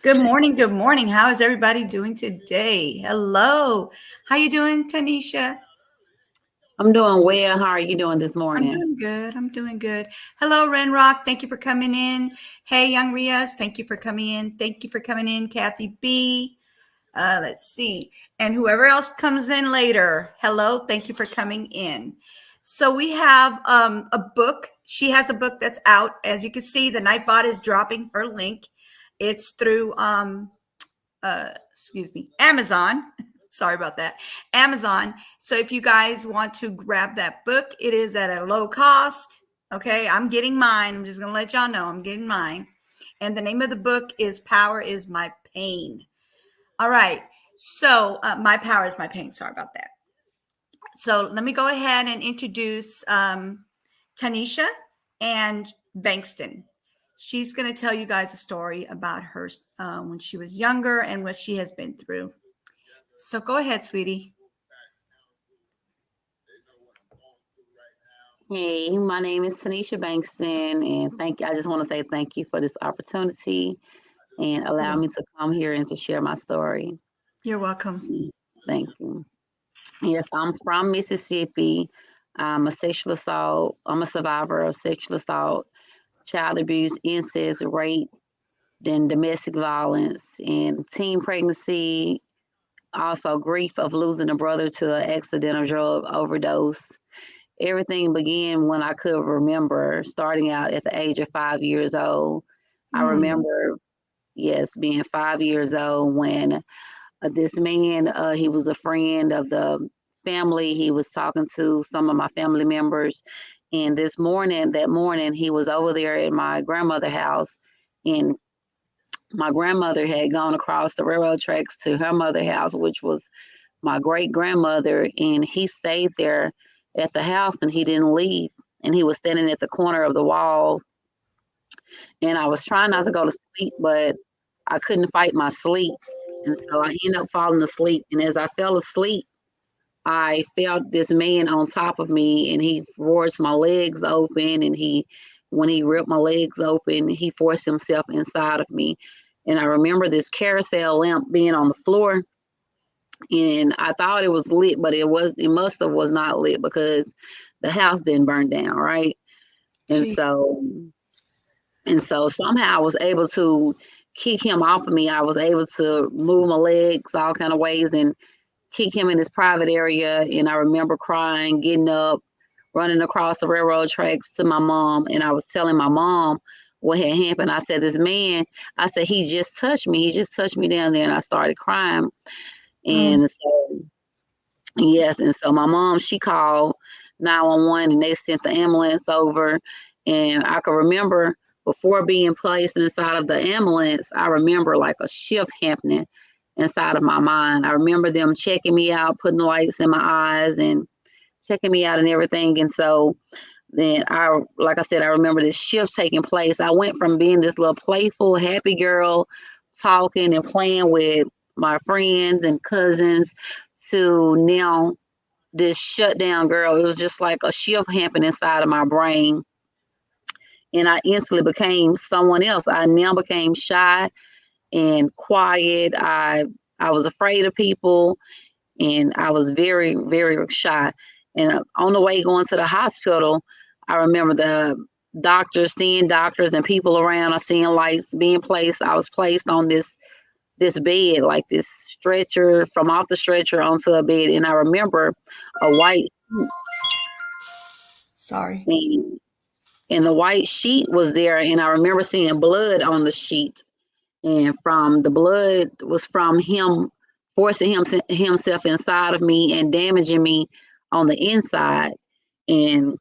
Good morning. Good morning. How is everybody doing today? Hello. How you doing, Tanisha? I'm doing well. How are you doing this I'm morning? doing good. I'm doing good. Hello, Renrock. Thank you for coming in. Hey, Young Rias. Thank you for coming in. Thank you for coming in, Kathy B. Let's see. And whoever else comes in later. Hello. Thank you for coming in. So we have a book. She has a book that's out. As you can see, the Nightbot is dropping her link. It's through Amazon. Sorry about that. Amazon. So if you guys want to grab that book, it is at a low cost. Okay, I'm getting mine. I'm just going to let y'all know I'm getting mine. And the name of the book is Power is My Pain. All right. So, My Power is My Pain. Sorry about that. So, let me go ahead and introduce Tanisha and Bankston. She's going to tell you guys a story about her when she was younger and what she has been through. So go ahead, sweetie. Hey, my name is Tanisha Bankston, and I just want to say thank you for this opportunity and allow me to come here and to share my story. You're welcome. Thank you. Yes, I'm from Mississippi. I'm a survivor of sexual assault, child abuse, incest, rape, then domestic violence, and teen pregnancy. Also, grief of losing a brother to an accidental drug overdose. Everything began when I could remember, starting out at the age of 5 years old. I Mm, remember, yes, being 5 years old when this man, he was a friend of the family. He was talking to some of my family members. And that morning, he was over there at my grandmother's house. And my grandmother had gone across the railroad tracks to her mother's house, which was my great grandmother, and he stayed there at the house and he didn't leave. And he was standing at the corner of the wall. And I was trying not to go to sleep, but I couldn't fight my sleep. And so I ended up falling asleep. And as I fell asleep, I felt this man on top of me and he forced my legs open. And when he ripped my legs open, he forced himself inside of me. And I remember this carousel lamp being on the floor, and I thought it was lit, but it must have was not lit because the house didn't burn down, right? And gee, so somehow I was able to kick him off of me. I was able to move my legs all kind of ways and kick him in his private area. And I remember crying, getting up, running across the railroad tracks to my mom, and I was telling my mom what had happened. I said, he just touched me. He just touched me down there, and I started crying. mm, And so yes, and so my mom, she called 911 and they sent the ambulance over. And I can remember before being placed inside of the ambulance, I remember like a shift happening inside of my mind. I remember them checking me out, putting the lights in my eyes and checking me out and everything. And so then like I said, I remember this shift taking place. I went from being this little playful, happy girl, talking and playing with my friends and cousins to now this shutdown girl. It was just like a shift happened inside of my brain. And I instantly became someone else. I now became shy and quiet. I was afraid of people and I was very, very shy. And on the way going to the hospital, I remember the doctors, seeing doctors and people around, I seeing lights being placed. I was placed on this bed, like this stretcher, from off the stretcher onto a bed. And I remember a white sorry. and, and the white sheet was there. And I remember seeing blood on the sheet. And from the blood was from him forcing himself inside of me and damaging me on the inside. And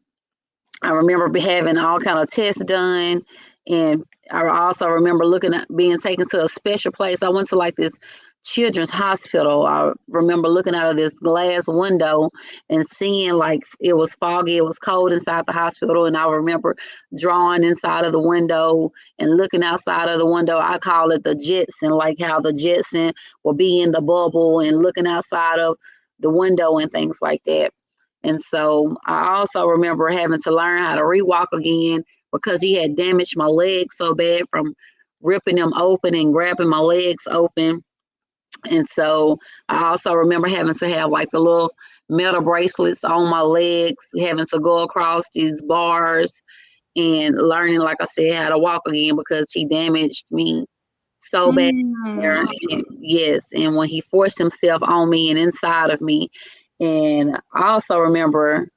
I remember having all kind of tests done, and I also remember looking at being taken to a special place. I went to like this children's hospital. I remember looking out of this glass window and seeing like it was foggy, it was cold inside the hospital, and I remember drawing inside of the window and looking outside of the window. I call it the Jetson, like how the Jetson will be in the bubble and looking outside of the window and things like that. And so I also remember having to learn how to rewalk again because he had damaged my leg so bad from ripping them open and grabbing my legs open. And so I also remember having to have like the little metal bracelets on my legs, having to go across these bars and learning, like I said, how to walk again because he damaged me so bad there. Mm. And yes, and when he forced himself on me and inside of me. And I also remember,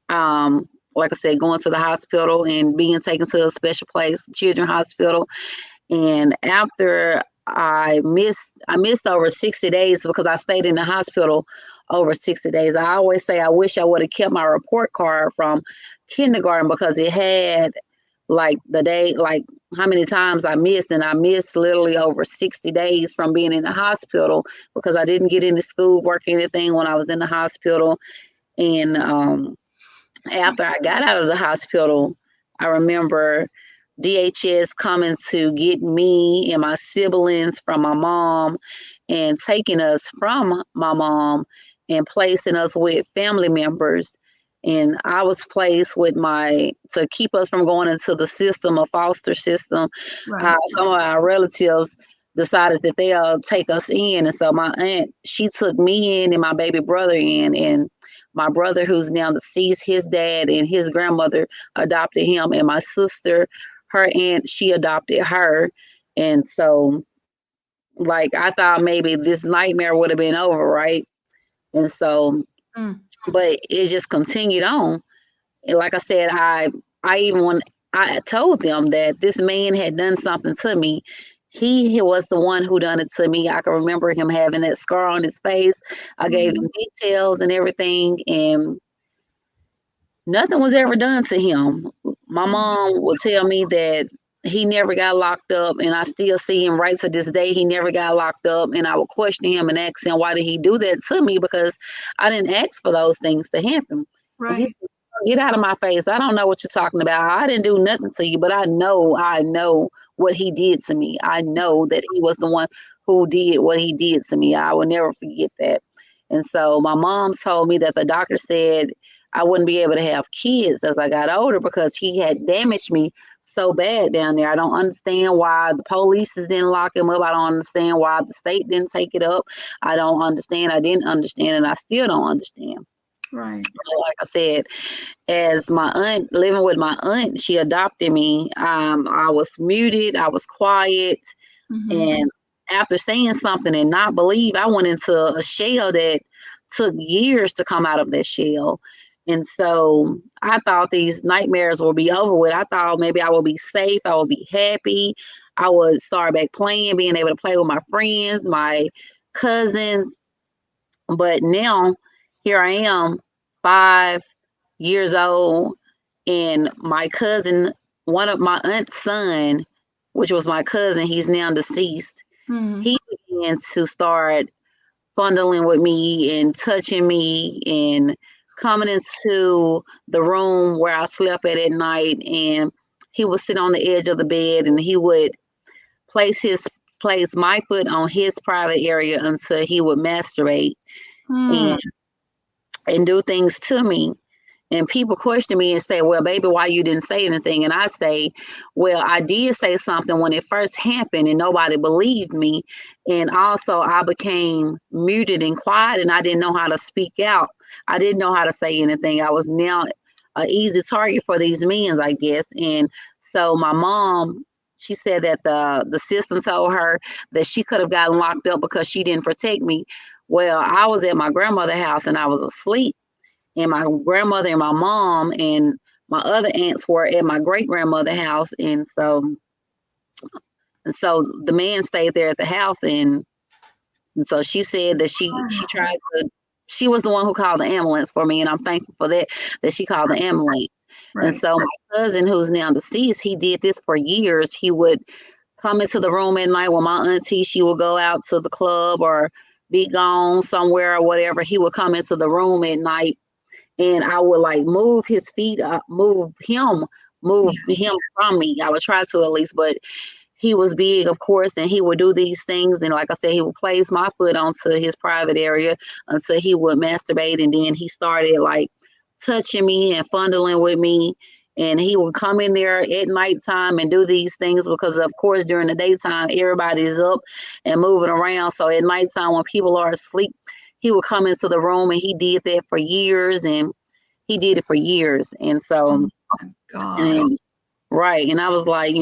like I said, going to the hospital and being taken to a special place, children's hospital. And after I missed over 60 days because I stayed in the hospital over 60 days. I always say I wish I would have kept my report card from kindergarten because it had like the day, like how many times I missed, and I missed literally over 60 days from being in the hospital because I didn't get into school, work, anything when I was in the hospital. And after I got out of the hospital, I remember DHS coming to get me and my siblings from my mom and taking us from my mom and placing us with family members. And I was placed with to keep us from going into the system, a foster system. Right. Some of our relatives decided that they'll take us in. And so my aunt, she took me in and my baby brother in. And my brother, who's now deceased, his dad and his grandmother adopted him. And my sister, her aunt, she adopted her. And so, like, I thought maybe this nightmare would have been over, right? And so, but it just continued on. And like I said, I even when I told them that this man had done something to me, he was the one who done it to me. I can remember him having that scar on his face. I gave him details and everything, and nothing was ever done to him. My mom would tell me that he never got locked up, and I still see him right to this day. He never got locked up, and I would question him and ask him, why did he do that to me? Because I didn't ask for those things to happen. And he Right. said, get out of my face. I don't know what you're talking about. I didn't do nothing to you, but I know what he did to me. I know that he was the one who did what he did to me. I will never forget that. And so my mom told me that the doctor said I wouldn't be able to have kids as I got older because he had damaged me so bad down there. I don't understand why the police didn't lock him up. I don't understand why the state didn't take it up. I don't understand. I didn't understand, and I still don't understand. Right. Like I said, as my aunt, living with my aunt, she adopted me. I was muted. I was quiet. And after saying something and not believe, I went into a shell that took years to come out of that shell. And so I thought these nightmares would be over with. I thought maybe I would be safe. I would be happy. I would start back playing, being able to play with my friends, my cousins. But now here I am, 5 years old, and my cousin, one of my aunt's son, which was my cousin, he's now deceased. He began to start fondling with me and touching me and coming into the room where I slept at night. And he would sit on the edge of the bed and he would place my foot on his private area until he would masturbate and do things to me. And people question me and say, well, baby, why you didn't say anything? And I say, well, I did say something when it first happened and nobody believed me. And also I became muted and quiet and I didn't know how to speak out. I didn't know how to say anything. I was now an easy target for these men, I guess. And so my mom, she said that the system told her that she could have gotten locked up because she didn't protect me. Well, I was at my grandmother's house and I was asleep. And my grandmother and my mom and my other aunts were at my great grandmother's house. And so the man stayed there at the house. And so she said that she was the one who called the ambulance for me. And I'm thankful for that she called the ambulance. Right. And so my cousin, who's now deceased, he did this for years. He would come into the room at night when my auntie, she would go out to the club or be gone somewhere or whatever. He would come into the room at night. And I would like move his feet up, move him from me. I would try to at least, but he was big, of course, and he would do these things. And like I said, he would place my foot onto his private area until he would masturbate. And then he started like touching me and fondling with me. And he would come in there at nighttime and do these things because, of course, during the daytime, everybody's up and moving around. So at nighttime, when people are asleep, he would come into the room, and he did that for years. And he did it for years. And so, Oh my God. and right. And I was like,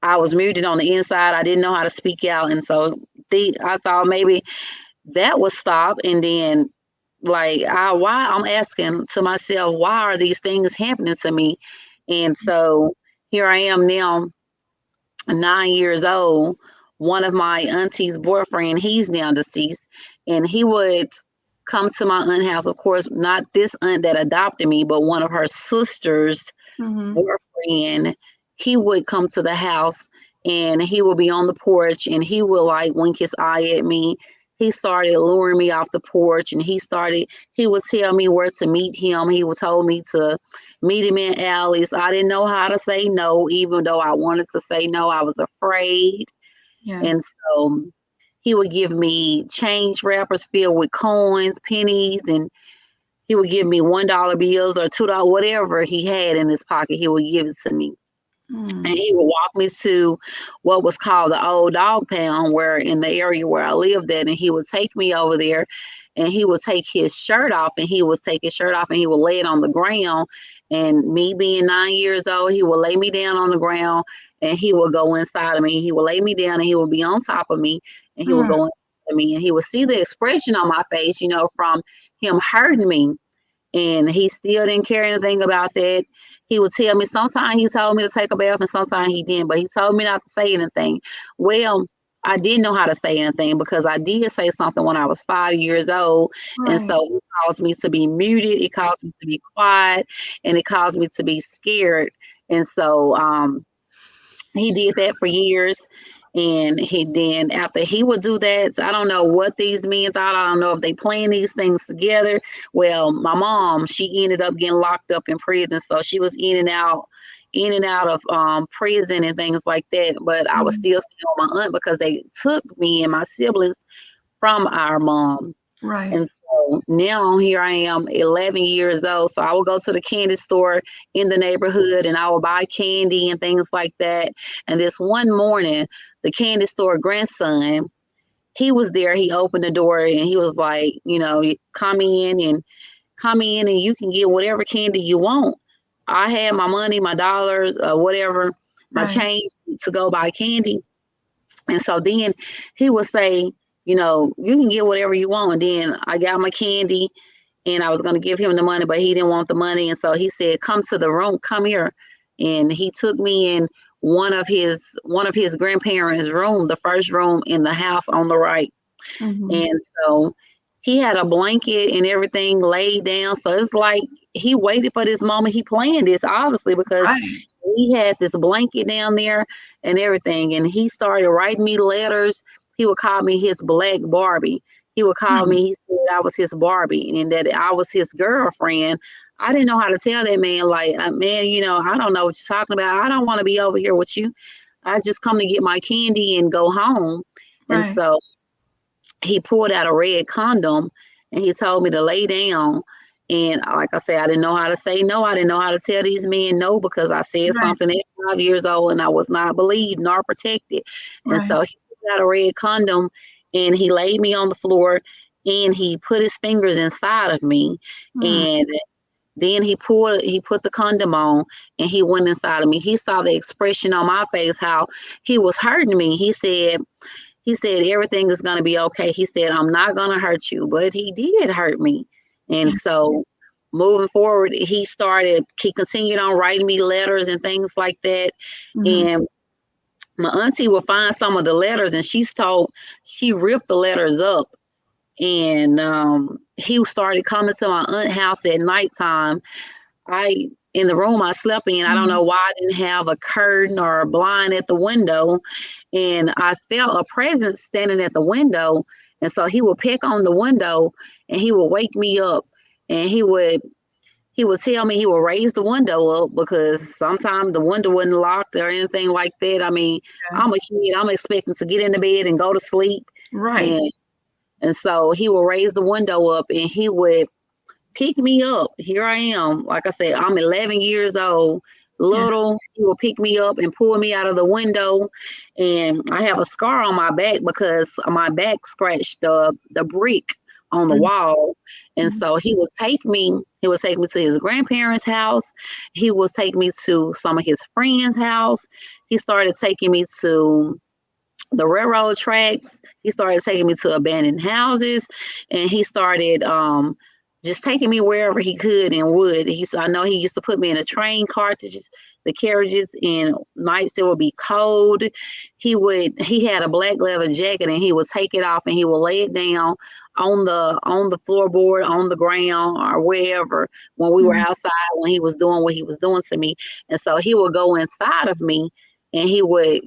I was muted on the inside. I didn't know how to speak out. And so I thought maybe that would stop. And then like why I'm asking to myself, why are these things happening to me? And so here I am now, 9 years old. One of my auntie's boyfriend, he's now deceased, and he would come to my aunt house. Of course, not this aunt that adopted me, but one of her sisters' boyfriend. He would come to the house, and he would be on the porch, and he would like wink his eye at me. He started luring me off the porch, and he would tell me where to meet him. He would told me to meet him in alleys. I didn't know how to say no, even though I wanted to say no. I was afraid. Yeah. And so he would give me change wrappers filled with coins, pennies, and he would give me $1 bills or $2, whatever he had in his pocket, he would give it to me. And he would walk me to what was called the old dog pound, where in the area where I lived at, and he would take me over there, and he would take his shirt off, and he would lay it on the ground. And me being 9 years old, he would lay me down on the ground, and he would go inside of me. He would lay me down, and he would be on top of me, and he would go inside of me, and he would see the expression on my face, from him hurting me. And he still didn't care anything about that. He would tell me, sometimes he told me to take a bath and sometimes he didn't, but he told me not to say anything. Well, I didn't know how to say anything because I did say something when I was 5 years old. Right. And so it caused me to be muted. It caused me to be quiet, and it caused me to be scared. And so he did that for years. And after he would do that, I don't know what these men thought. I don't know if they planned these things together. Well, my mom, she ended up getting locked up in prison. So she was in and out of prison and things like that. But I was still staying with my aunt because they took me and my siblings from our mom. Right. And so now here I am, 11 years old. So I would go to the candy store in the neighborhood, and I would buy candy and things like that. And this one morning, the candy store grandson, he was there. He opened the door, and he was like, come in and you can get whatever candy you want. I had my money, my dollars, whatever, my change to go buy candy. And so then he would say, you can get whatever you want. And then I got my candy, and I was going to give him the money, but he didn't want the money. And so he said, come to the room, come here. And he took me in one of his grandparents' room, the first room in the house on the right. And so he had a blanket and everything laid down. So it's like he waited for this moment. He planned this, obviously, because he had this blanket down there and everything. And he started writing me letters. He would call me his black Barbie. He would call me, he said I was his Barbie and that I was his girlfriend. I didn't know how to tell that man, like, man, I don't know what you're talking about. I don't want to be over here with you. I just come to get my candy and go home. And so he pulled out a red condom, and he told me to lay down. And like I said, I didn't know how to say no. I didn't know how to tell these men no, because I said something at 5 years old, and I was not believed nor protected. And so he pulled out a red condom, and he laid me on the floor, and he put his fingers inside of me. And then he put the condom on, and he went inside of me. He saw the expression on my face, how he was hurting me. He said, everything is going to be okay. He said, I'm not going to hurt you, but he did hurt me. And so moving forward, he continued on writing me letters and things like that. And my auntie will find some of the letters, and she ripped the letters up. And he started coming to my aunt's house at nighttime. In the room I slept in, I don't know why I didn't have a curtain or a blind at the window. And I felt a presence standing at the window. And so he would peck on the window, and he would wake me up, and he would tell me, he would raise the window up, because sometimes the window wasn't locked or anything like that. I mean, I'm a kid. I'm expecting to get in the bed and go to sleep. Right. And so he would raise the window up, and he would pick me up. Here I am. Like I said, I'm 11 years old. Yeah. Little, he will pick me up and pull me out of the window. And I have a scar on my back because my back scratched the brick on the Mhm. wall. And Mhm. so he would take me to his grandparents' house. He would take me to some of his friends' house. He started taking me to the railroad tracks. He started taking me to abandoned houses, and he started just taking me wherever he could and would. I know he used to put me in a train carriages, the carriages, and nights it would be cold. He had a black leather jacket, and he would take it off and he would lay it down on the floorboard, on the ground, or wherever when we were Mhm. outside when he was doing what he was doing to me. And so he would go inside of me and he would,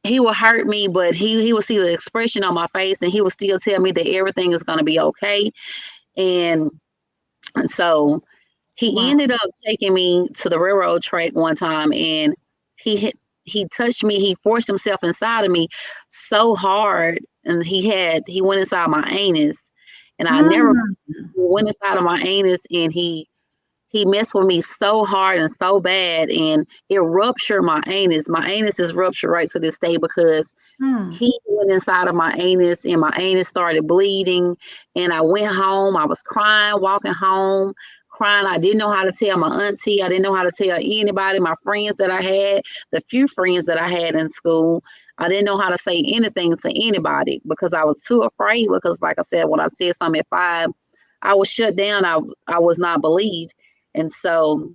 he will hurt me, but he will see the expression on my face, and he will still tell me that everything is going to be okay. And, and so he Wow. ended up taking me to the railroad track one time, and he touched me. He forced himself inside of me so hard, and he went inside my anus, and I never Mm. went inside of my anus, and he messed with me so hard and so bad, and it ruptured my anus. My anus is ruptured right to this day because Mm. he went inside of my anus and my anus started bleeding. And I went home. I was crying, walking home, crying. I didn't know how to tell my auntie. I didn't know how to tell anybody, my friends that I had, the few friends that I had in school. I didn't know how to say anything to anybody because I was too afraid. Because, like I said, when I said something at 5, I was shut down. I was not believed. And so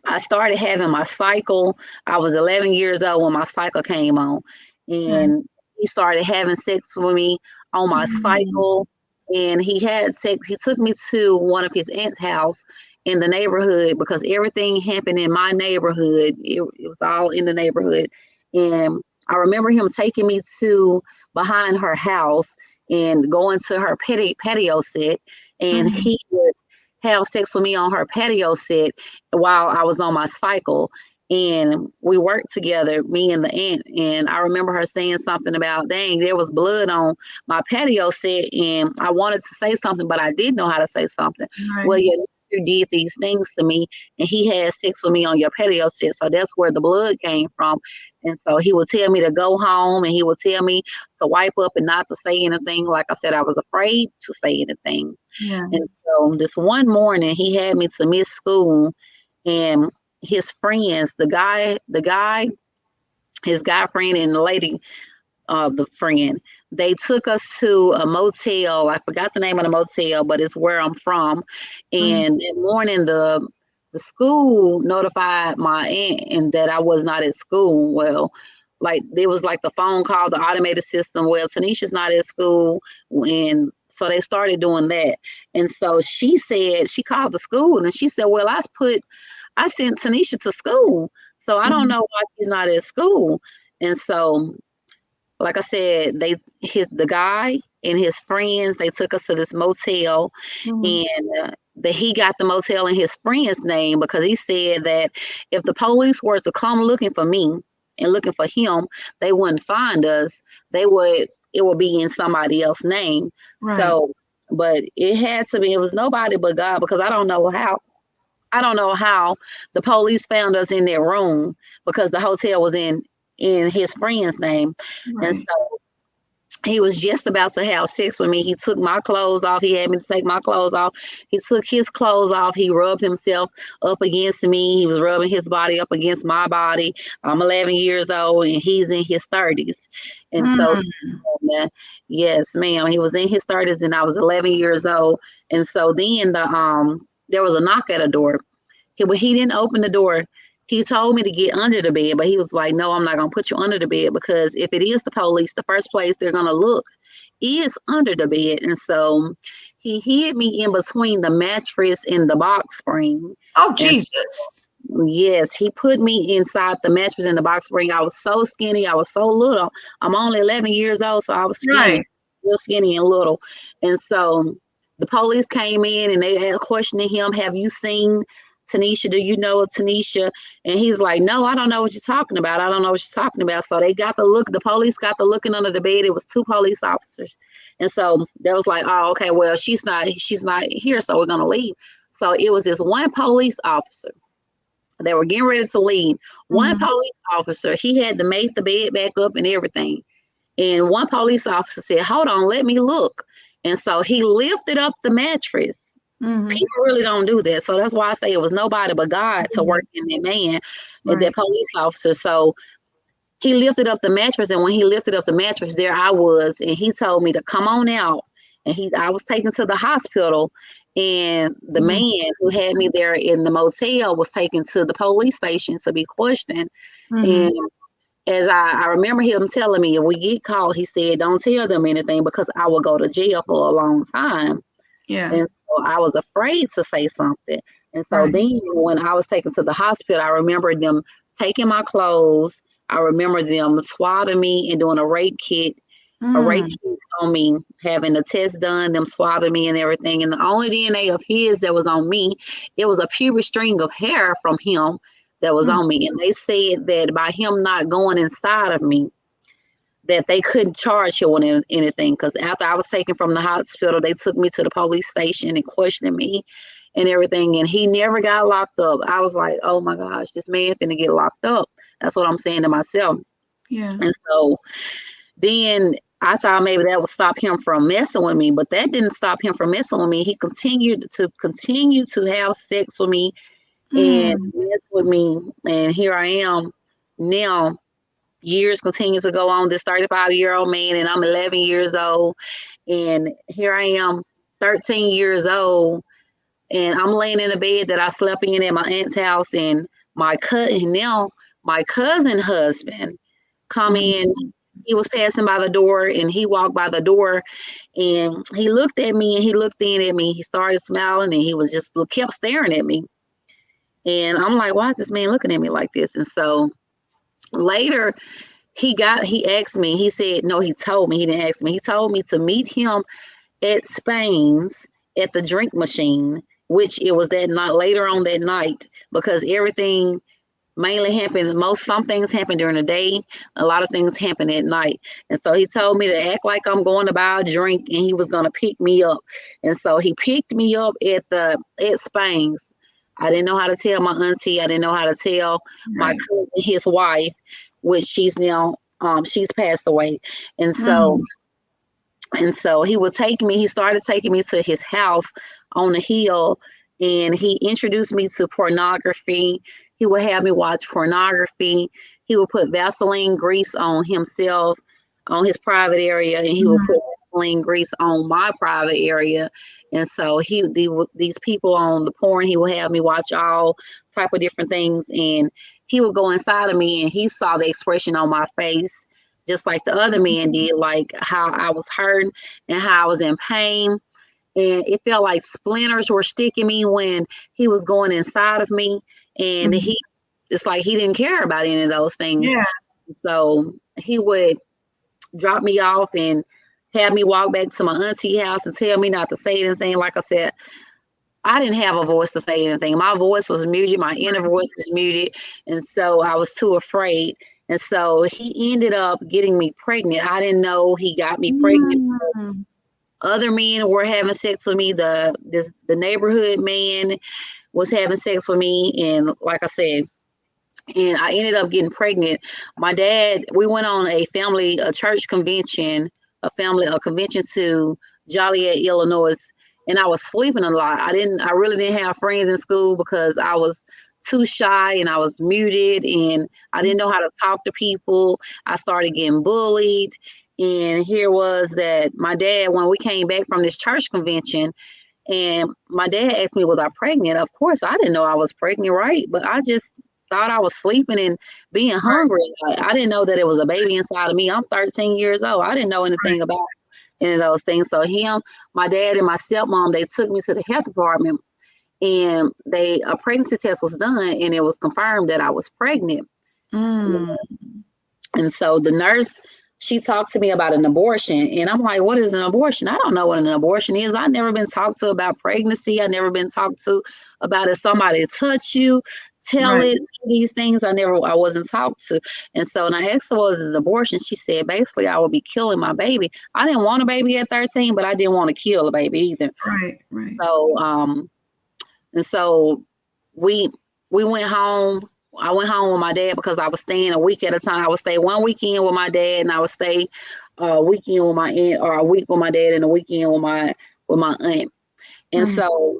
I started having my cycle. I was 11 years old when my cycle came on. Okay. And he started having sex with me on my Mm. cycle. And he had sex. He took me to one of his aunt's house in the neighborhood because everything happened in my neighborhood. It was all in the neighborhood. And I remember him taking me to behind her house and going to her patio set. And Mhm. he would have sex with me on her patio set while I was on my cycle. And we worked together, me and the aunt. And I remember her saying something about, dang, there was blood on my patio set. And I wanted to say something, but I didn't know how to say something. Well, Right. you did these things to me, and he had sex with me on your patio set. So that's where the blood came from. And so he would tell me to go home, and he would tell me to wipe up and not to say anything. Like I said, I was afraid to say anything. Yeah. And so this one morning, he had me to miss school, and his friends, his guy friend and the lady, the friend, they took us to a motel. I forgot the name of the motel, but it's where I'm from. Mm. And that morning, the school notified my aunt and that I was not at school. Well, like there was like the phone call, the automated system. Well, Tanisha's not at school, and so they started doing that. And so she called the school and she said, "Well, I sent Tanisha to school, so I don't Mhm. know why she's not at school." And so, like I said, the guy and his friends, they took us to this motel, Mhm. and he got the motel in his friend's name because he said that if the police were to come looking for me and looking for him, they wouldn't find us. It would be in somebody else's name. Right. So, but it was nobody but God because I don't know how the police found us in their room because the hotel was in his friend's name. And Right. so he was just about to have sex with me. He took my clothes off. He had me to take my clothes off. He took his clothes off. He rubbed himself up against me. He was rubbing his body up against my body. I'm 11 years old and he's in his 30s. And so, Mm. yes, ma'am, he was in his 30s and I was 11 years old. And so then there was a knock at the door. But he didn't open the door. He told me to get under the bed, but he was like, "No, I'm not gonna put you under the bed because if it is the police, the first place they're gonna look is under the bed." And so he hid me in between the mattress and the box spring. Oh, And Jesus. yes, he put me inside the mattress and the box spring. I was so skinny. I was so little. I'm only 11 years old, so I was skinny, Right. real skinny and little. And so the police came in and they had questioning him. Have you seen Tanisha, do you know Tanisha? And he's like, no, I don't know what you're talking about. I don't know what you're talking about. So they got the police got the looking under the bed. It was 2 police officers. And so they was like, oh, okay, well, she's not here, so we're gonna leave. So it was this one police officer. They were getting ready to leave. One police officer, he had to make the bed back up and everything. And one police officer said, hold on, let me look. And so he lifted up the mattress. People really don't do that. So that's why I say it was nobody but God to work in that man and that police officer. So he lifted up the mattress. And when he lifted up the mattress, there I was. And he told me to come on out. And I was taken to the hospital. And the man who had me there in the motel was taken to the police station to be questioned. And as I remember him telling me, if we get caught, he said, don't tell them anything because I will go to jail for a long time. Yeah. And so I was afraid to say something. And so then when I was taken to the hospital, I remember them taking my clothes. I remember them swabbing me and doing a rape kit on me, having the test done, them swabbing me and everything. And the only DNA of his that was on me, it was a pubic string of hair from him that was on me. And they said that by him not going inside of me, that they couldn't charge him with anything. Because after I was taken from the hospital, they took me to the police station and questioned me and everything. And he never got locked up. I was like, oh my gosh, this man finna get locked up. That's what I'm saying to myself. Yeah. And so then I thought maybe that would stop him from messing with me, but that didn't stop him from messing with me. He continued to have sex with me and mess with me. And here I am now. Years continue to go on. This 35-year-old man, and I'm 11 years old. And here I am, 13 years old, and I'm laying in the bed that I slept in at my aunt's house. And my cousin husband come in. He was passing by the door, and he walked by the door, and he looked at me, and he looked in at me. He started smiling, and he was just kept staring at me. And I'm like, why is this man looking at me like this? And so later, he asked me, he said, no, he told me, he didn't ask me. He told me to meet him at Spain's at the drink machine, which it was that night, later on that night, because everything mainly happened. Some things happen during the day. A lot of things happen at night. And so he told me to act like I'm going to buy a drink, and he was going to pick me up. And so he picked me up at Spain's. I didn't know how to tell my auntie. I didn't know how to tell my cousin, his wife, which she's now, she's passed away. And so, he started taking me to his house on the hill, and he introduced me to pornography. He would have me watch pornography. He would put Vaseline grease on himself, on his private area, and he would put Vaseline grease on my private area. And so these people on the porn, he would have me watch all type of different things. And he would go inside of me, and he saw the expression on my face, just like the other man did, like how I was hurting and how I was in pain. And it felt like splinters were sticking me when he was going inside of me. And it's like he didn't care about any of those things. Yeah. So he would drop me off and have me walk back to my auntie house and tell me not to say anything. Like I said, I didn't have a voice to say anything. My voice was muted. My inner voice was muted. And so I was too afraid. And so he ended up getting me pregnant. I didn't know he got me pregnant. Other men were having sex with me. The neighborhood man was having sex with me. And like I said, and I ended up getting pregnant. My dad, we went on a church convention, a convention to Joliet, Illinois. And I was sleeping a lot. I really didn't have friends in school because I was too shy and I was muted and I didn't know how to talk to people. I started getting bullied. And here was that my dad, when we came back from this church convention, and my dad asked me, was I pregnant? Of course, I didn't know I was pregnant, right? But I just thought I was sleeping and being hungry. I didn't know that it was a baby inside of me. I'm 13 years old. I didn't know anything about any of those things. So my dad and my stepmom, they took me to the health department, and a pregnancy test was done, and it was confirmed that I was pregnant. And so the nurse she talked to me about an abortion, and I'm like, what is an abortion? I don't know what an abortion is. I've never been talked to about pregnancy. I've never been talked to about if somebody touch you, tell Right. it, these things. I wasn't talked to. And so when I asked her what was an abortion, she said basically I would be killing my baby. I didn't want a baby at 13, but I didn't want to kill a baby either. Right. Right. So and so we went home. I went home with my dad because I was staying a week at a time. I would stay one weekend with my dad, and I would stay a weekend with my aunt, or a week with my dad and a weekend with my aunt. And so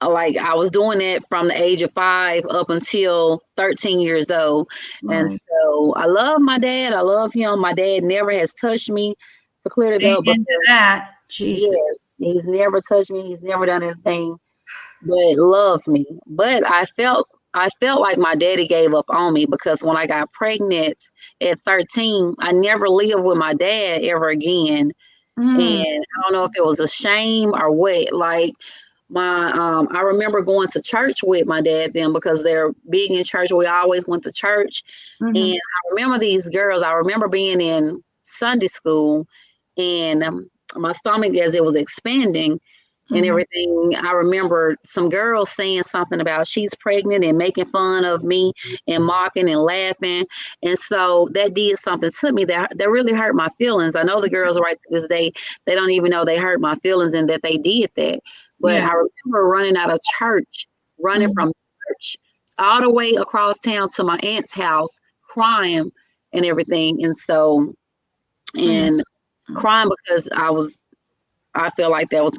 like I was doing that from the age of 5 up until 13 years old. Right. And so I love my dad. I love him. My dad never has touched me, to clear it up. Amen to that. Jesus. Yes, he's never touched me. He's never done anything but love me. But I felt like my daddy gave up on me, because when I got pregnant at 13, I never lived with my dad ever again. And I don't know if it was a shame or what. Like my I remember going to church with my dad then, because they're big in church. We always went to church. And I remember these girls. I remember being in Sunday school, and my stomach, as it was expanding and everything, I remember some girls saying something about she's pregnant and making fun of me and mocking and laughing. And so that did something to me that really hurt my feelings. I know the girls right to this day, they don't even know they hurt my feelings and that they did that. But I remember running out of church, running from church all the way across town to my aunt's house, crying and everything. And so, and crying because I felt like I was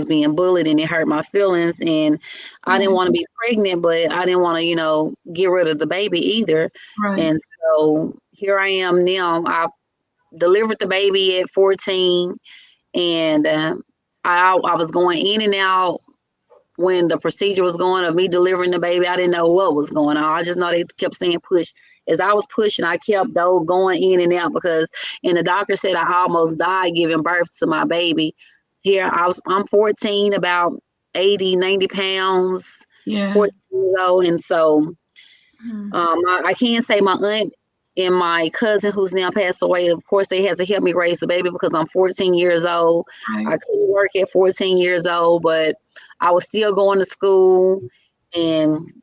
being bullied, and it hurt my feelings, and I didn't want to be pregnant, but I didn't want to, get rid of the baby either. Right. And so here I am now. I delivered the baby at 14, and I was going in and out when the procedure was going of me delivering the baby. I didn't know what was going on. I just know they kept saying push. As I was pushing, I kept going in and out, and the doctor said I almost died giving birth to my baby. Here I'm 14, about 80, 90 pounds, 14 years old. And so I can say my aunt and my cousin, who's now passed away, of course, they had to help me raise the baby because I'm 14 years old. Right. I couldn't work at 14 years old, but I was still going to school, and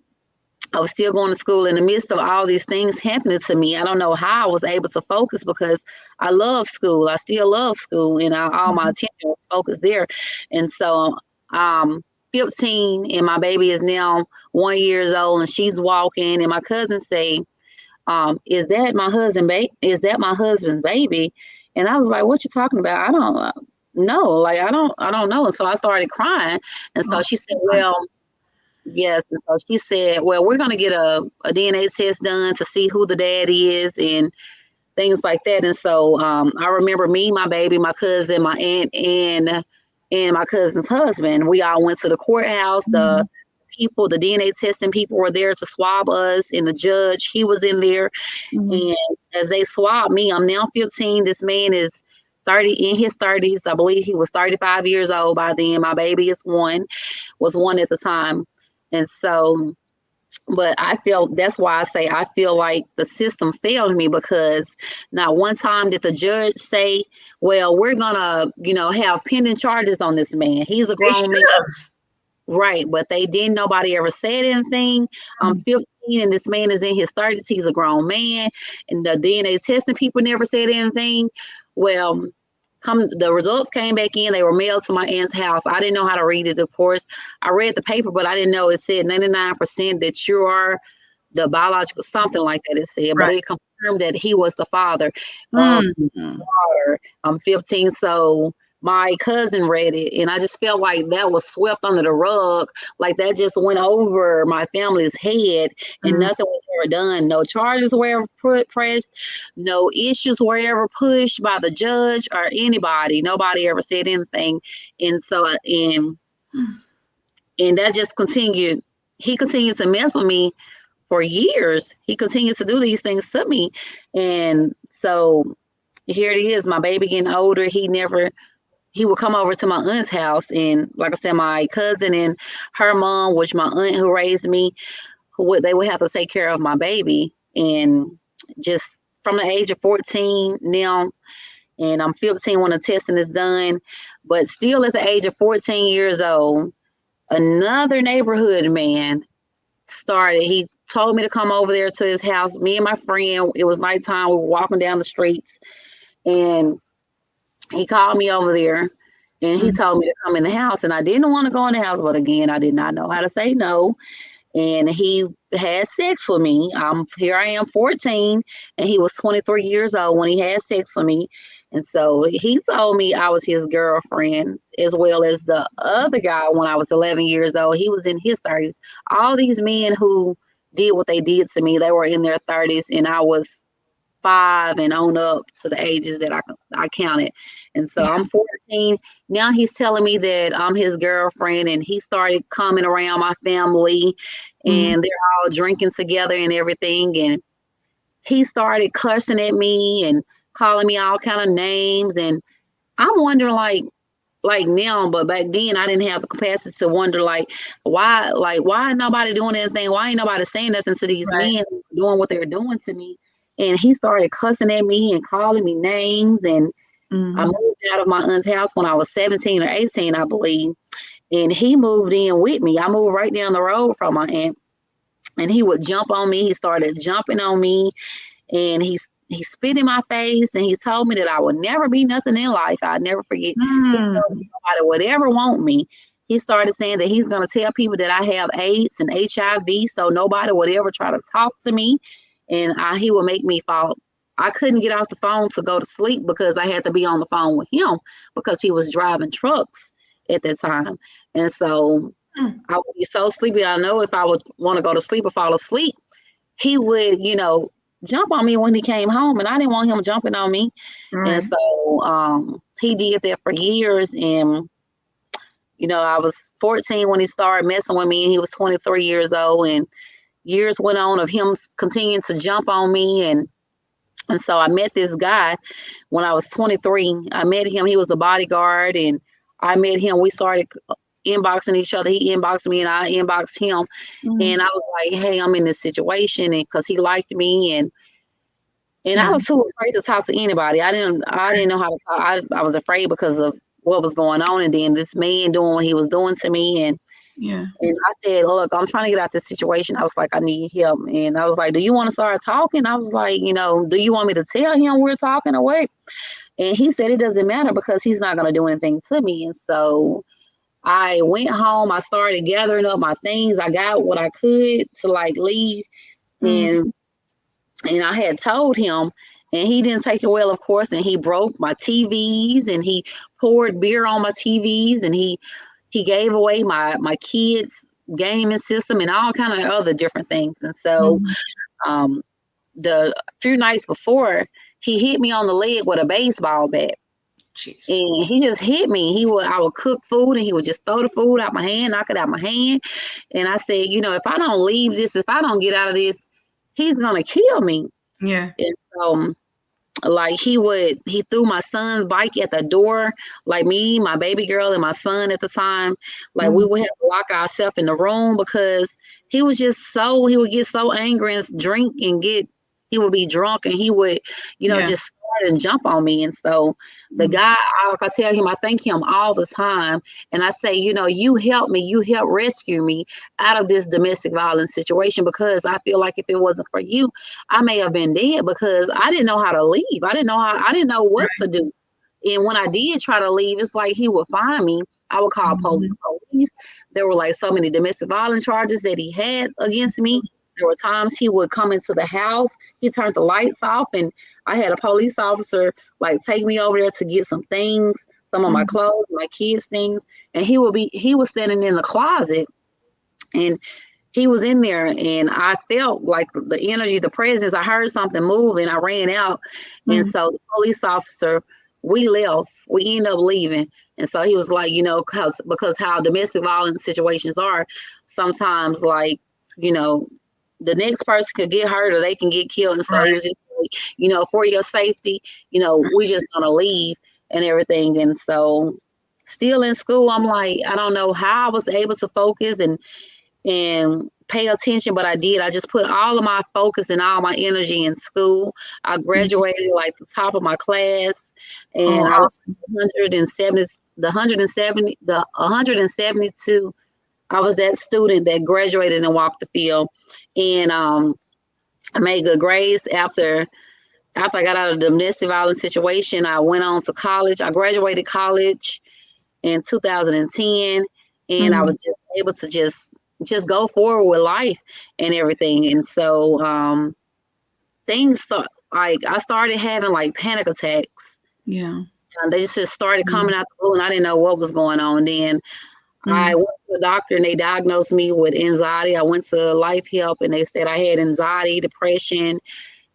I was still going to school in the midst of all these things happening to me. I don't know how I was able to focus, because I love school. I still love school, and all my attention was focused there. And so 15, and my baby is now 1 year old, and she's walking, and my cousin say, is that my husband's baby? And I was like, what you talking about? I don't know. Like, I don't know. And so I started crying. And so she said, well, yes. And so she said, well, we're going to get a DNA test done to see who the dad is and things like that. And so I remember me, my baby, my cousin, my aunt, and my cousin's husband. We all went to the courthouse. The DNA testing people were there to swab us, and the judge, he was in there. And as they swabbed me, I'm now 15. This man is 30, in his 30s. I believe he was 35 years old by then. My baby was one at the time. And so, but that's why I say I feel like the system failed me, because not one time did the judge say, well, we're gonna, have pending charges on this man. He's a grown man. Right, but they didn't. Nobody ever said anything. I'm 15, and this man is in his 30s. He's a grown man, and the DNA testing people never said anything. Well, the results came back in. They were mailed to my aunt's house. I didn't know how to read it, of course. I read the paper, but I didn't know it said 99% that you are the biological, something like that it said. But it confirmed that he was the father. I'm 15, so my cousin read it, and I just felt like that was swept under the rug. Like that just went over my family's head, and nothing was ever done. No charges were ever pressed. No issues were ever pushed by the judge or anybody. Nobody ever said anything. And so, and that just continued. He continues to mess with me for years. He continues to do these things to me. And so here it is, my baby getting older. He would come over to my aunt's house, and like I said, my cousin and her mom, which my aunt who raised me, they would have to take care of my baby and just from the age of 14 now, and I'm 15 when the testing is done. But still at the age of 14 years old, another neighborhood man started. He told me to come over there to his house. Me and my friend, it was nighttime. We were walking down the streets, and he called me over there, and he told me to come in the house. And I didn't want to go in the house, but again, I did not know how to say no. And he had sex with me. Here I am, 14, and he was 23 years old when he had sex with me. And so he told me I was his girlfriend, as well as the other guy when I was 11 years old. He was in his 30s. All these men who did what they did to me, they were in their 30s, and I was 5 and on up to the ages that I counted. And so I'm 14. Now he's telling me that I'm his girlfriend, and he started coming around my family, and they're all drinking together and everything. And he started cussing at me and calling me all kind of names. And I'm wondering like now, but back then I didn't have the capacity to wonder why ain't nobody doing anything? Why ain't nobody saying nothing to these men doing what they're doing to me? And he started cussing at me and calling me names. And I moved out of my aunt's house when I was 17 or 18, I believe. And he moved in with me. I moved right down the road from my aunt. And he would jump on me. He started jumping on me. And he spit in my face. And he told me that I would never be nothing in life. I'd never forget. He told me nobody would ever want me. He started saying that he's going to tell people that I have AIDS and HIV, so nobody would ever try to talk to me. And he would make me fall. I couldn't get off the phone to go to sleep because I had to be on the phone with him because he was driving trucks at that time. And so I would be so sleepy. I know if I would want to go to sleep or fall asleep, he would, jump on me when he came home, and I didn't want him jumping on me. And so he did that for years. And, I was 14 when he started messing with me, and he was 23 years old. And years went on of him continuing to jump on me. And so I met this guy when I was 23. I met him. He was a bodyguard, and I met him. We started inboxing each other. He inboxed me, and I inboxed him. And I was like, hey, I'm in this situation, and because he liked me. And I was too afraid to talk to anybody. I didn't know how to talk. I was afraid because of what was going on. And then this man doing what he was doing to me. And I said, look, I'm trying to get out this situation. I was like, I need help. And I was like, do you want to start talking? I was like, do you want me to tell him we're talking or what? And he said it doesn't matter because he's not going to do anything to me. And so I went home. I started gathering up my things. I got what I could to leave. And I had told him, and he didn't take it well, of course. And he broke my TVs, and he poured beer on my TVs, and he gave away my kids' gaming system and all kind of other different things. And so the few nights before, he hit me on the leg with a baseball bat. Jeez. And he just hit me. I would cook food, and he would just throw the food out my hand, knock it out my hand. And I said, if I don't leave this, if I don't get out of this, he's going to kill me. Yeah. And so he threw my son's bike at the door, me, my baby girl, and my son at the time. We would have to lock ourselves in the room because he would get so angry and drink and he would be drunk, and he would, just start and jump on me. And so the guy, I tell him, I thank him all the time. And I say, you helped me, you helped rescue me out of this domestic violence situation, because I feel like if it wasn't for you, I may have been dead, because I didn't know how to leave. I didn't know what to do. And when I did try to leave, it's like he would find me. I would call police. There were so many domestic violence charges that he had against me. There were times he would come into the house, he turned the lights off, and I had a police officer take me over there to get some things, some of my clothes, my kids' things. And he was standing in the closet, and he was in there, and I felt the energy, the presence. I heard something move, and I ran out. And so the police officer, we left. We ended up leaving. And so he was because how domestic violence situations are, sometimes the next person could get hurt or they can get killed. And so he was just for your safety, we're just going to leave and everything. And so still in school, I'm I don't know how I was able to focus. And and pay attention, but I did. I just put all of my focus and all my energy in school. I graduated like the top of my class, Oh, and I was awesome. 170, the 172. I was that student that graduated and walked the field, and I made good grades after I got out of the domestic violence situation. I went on to college. I graduated college in 2010, and I Mm, was just able to just go forward with life and everything. And so things start like I started having like panic attacks. yeah. And they just started Mm, coming out the blue, and I didn't know what was going on. Then I mm, went to the doctor, and they diagnosed me with anxiety. I went to Life Help, and they said I had anxiety, depression,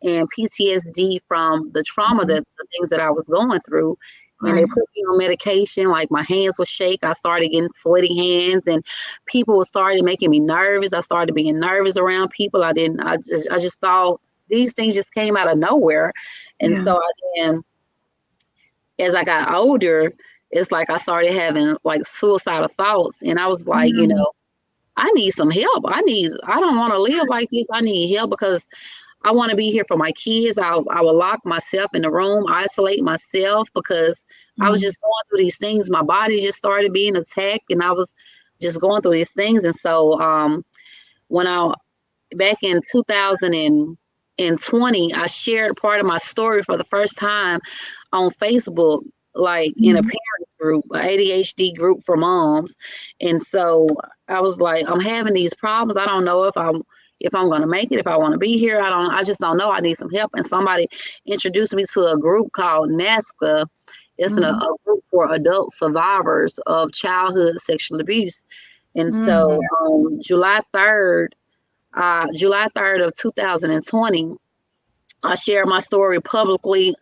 and PTSD from the trauma, mm, that the things that I was going through. And they right. put me on medication. Like my hands would shake. I started getting sweaty hands, and people started making me nervous. I started being nervous around people. I just thought these things just came out of nowhere. And Yeah. so then as I got older, it's like I started having like suicidal thoughts. And I was like, Mm, I need some help. I don't want to live like this. I need help because I want to be here for my kids. I would lock myself in the room, isolate myself because I was mm, just going through these things. My body just started being attacked, and I was just going through these things. And so when I back in 2020, I shared part of my story for the first time on Facebook, like in a mm, parents group, a ADHD group for moms. And so I was like, I'm having these problems. I don't know if I'm going to make it, if I want to be here. I just don't know. I need some help. And somebody introduced me to a group called NASCA. It's mm, a group for adult survivors of childhood sexual abuse. And so mm, July 3rd of 2020, I shared my story publicly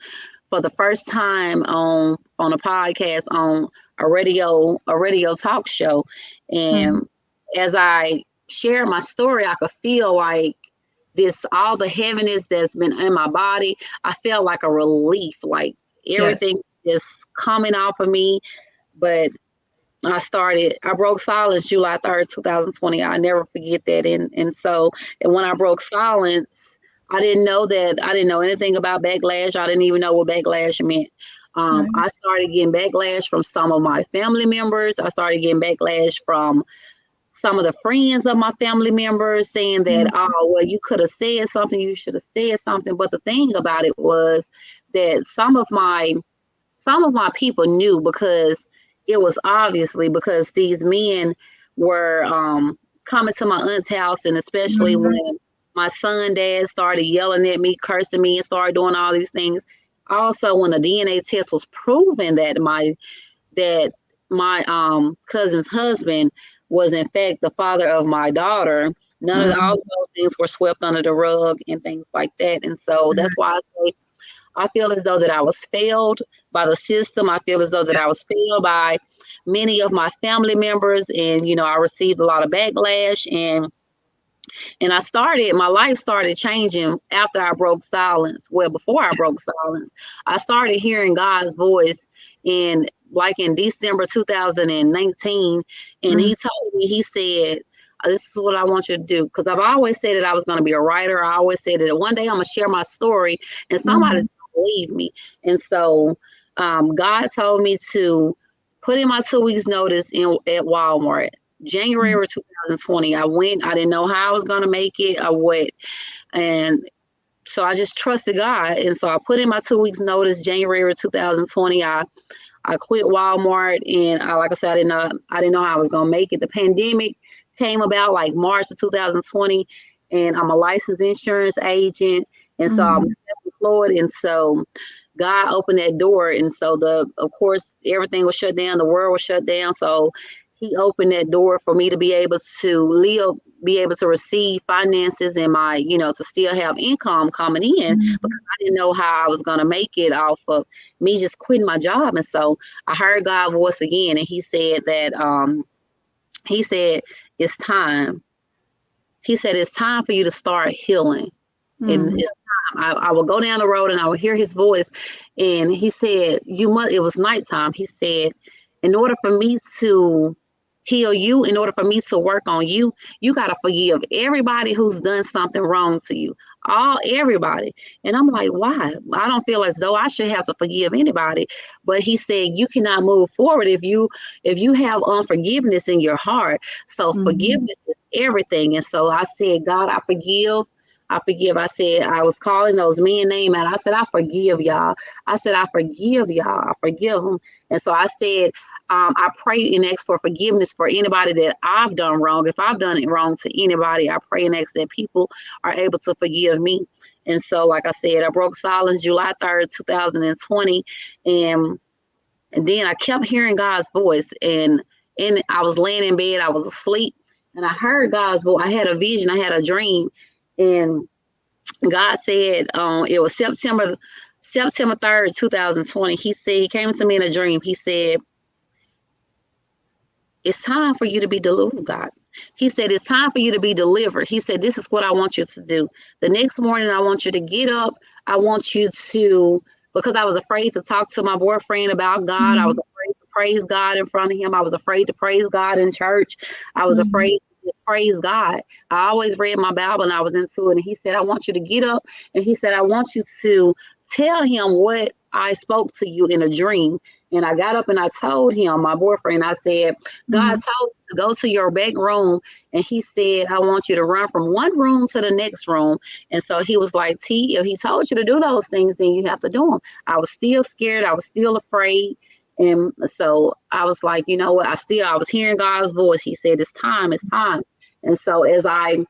for the first time on a podcast, on a radio talk show. mm, And as I shared my story, I could feel like this, all the heaviness that's been in my body. I felt like a relief, like yes. everything is coming off of me. But I broke silence July 3rd, 2020. I never forget that. And when I broke silence, I didn't know anything about backlash. I didn't even know what backlash meant. Right. I started getting backlash from some of my family members. I started getting backlash from some of the friends of my family members saying that, Mm, oh, well, you could have said something, you should have said something. But the thing about it was that some of my people knew, because it was obviously because these men were coming to my aunt's house, and especially mhm, when my son dad started yelling at me, cursing me, and started doing all these things. Also, when the DNA test was proven that my cousin's husband was in fact the father of my daughter, all mm, of those things were swept under the rug and things like that. And so that's right. why I feel as though that I was failed by the system. I feel as though that I was Yes. failed by many of my family members, and I received a lot of backlash, and my life started changing after I broke silence. Well, before I broke silence, I started hearing God's voice in December 2019, and Mm, he told me, he said, this is what I want you to do. Because I've always said that I was going to be a writer. I always said that one day I'm going to share my story and somebody's mhm, going to believe me. And so God told me to put in my 2 weeks notice at Walmart. mm, January 2020, I went. I didn't know how I was going to make it or what. And so I just trusted God. And so I put in my 2 weeks notice, January 2020. I quit Walmart, and like I said, I didn't know how I was gonna make it. The pandemic came about like March of 2020, and I'm a licensed insurance agent, and so I'm mhm, self-employed, and so God opened that door, and so of course everything was shut down, the world was shut down, so He opened that door for me to be able to live, be able to receive finances, and to still have income coming in, mhm, because I didn't know how I was gonna make it off of me just quitting my job. And so I heard God's voice again, and he said it's time. He said it's time for you to start healing. And mm, it's time. I will go down the road and I will hear his voice. And he said, it was nighttime. He said, in order for me to heal you, in order for me to work on you, you got to forgive everybody who's done something wrong to you. Everybody. And I'm like, why? I don't feel as though I should have to forgive anybody. But he said, you cannot move forward if you have unforgiveness in your heart. So forgiveness is everything. And so I said, God, I forgive. I forgive. I said, I was calling those men name out. I said, I forgive y'all. I said, I forgive y'all. I forgive them. And so I said, I pray and ask for forgiveness for anybody that I've done wrong. If I've done it wrong to anybody, I pray and ask that people are able to forgive me. And so, like I said, I broke silence July 3rd, 2020. And then I kept hearing God's voice. And I was laying in bed. I was asleep. And I heard God's voice. I had a vision. I had a dream. And God said, it was September 3rd, 2020. He said, he came to me in a dream. He said, it's time for you to be delivered, God. He said, it's time for you to be delivered. He said, this is what I want you to do. The next morning, I want you to get up. I want you to, because I was afraid to talk to my boyfriend about God. I was afraid to praise God in front of him. I was afraid to praise God in church. I was afraid to praise God. I always read my Bible and I was into it. And he said, I want you to get up. And he said, I want you to tell him what I spoke to you in a dream. And I got up and I told him, my boyfriend, I said, God told you to go to your back room. And he said, I want you to run from one room to the next room. And so he was like, T, if he told you to do those things, then you have to do them. I was still scared. I was still afraid. And so I was like, you know what? I was hearing God's voice. He said, it's time. It's time. And so as I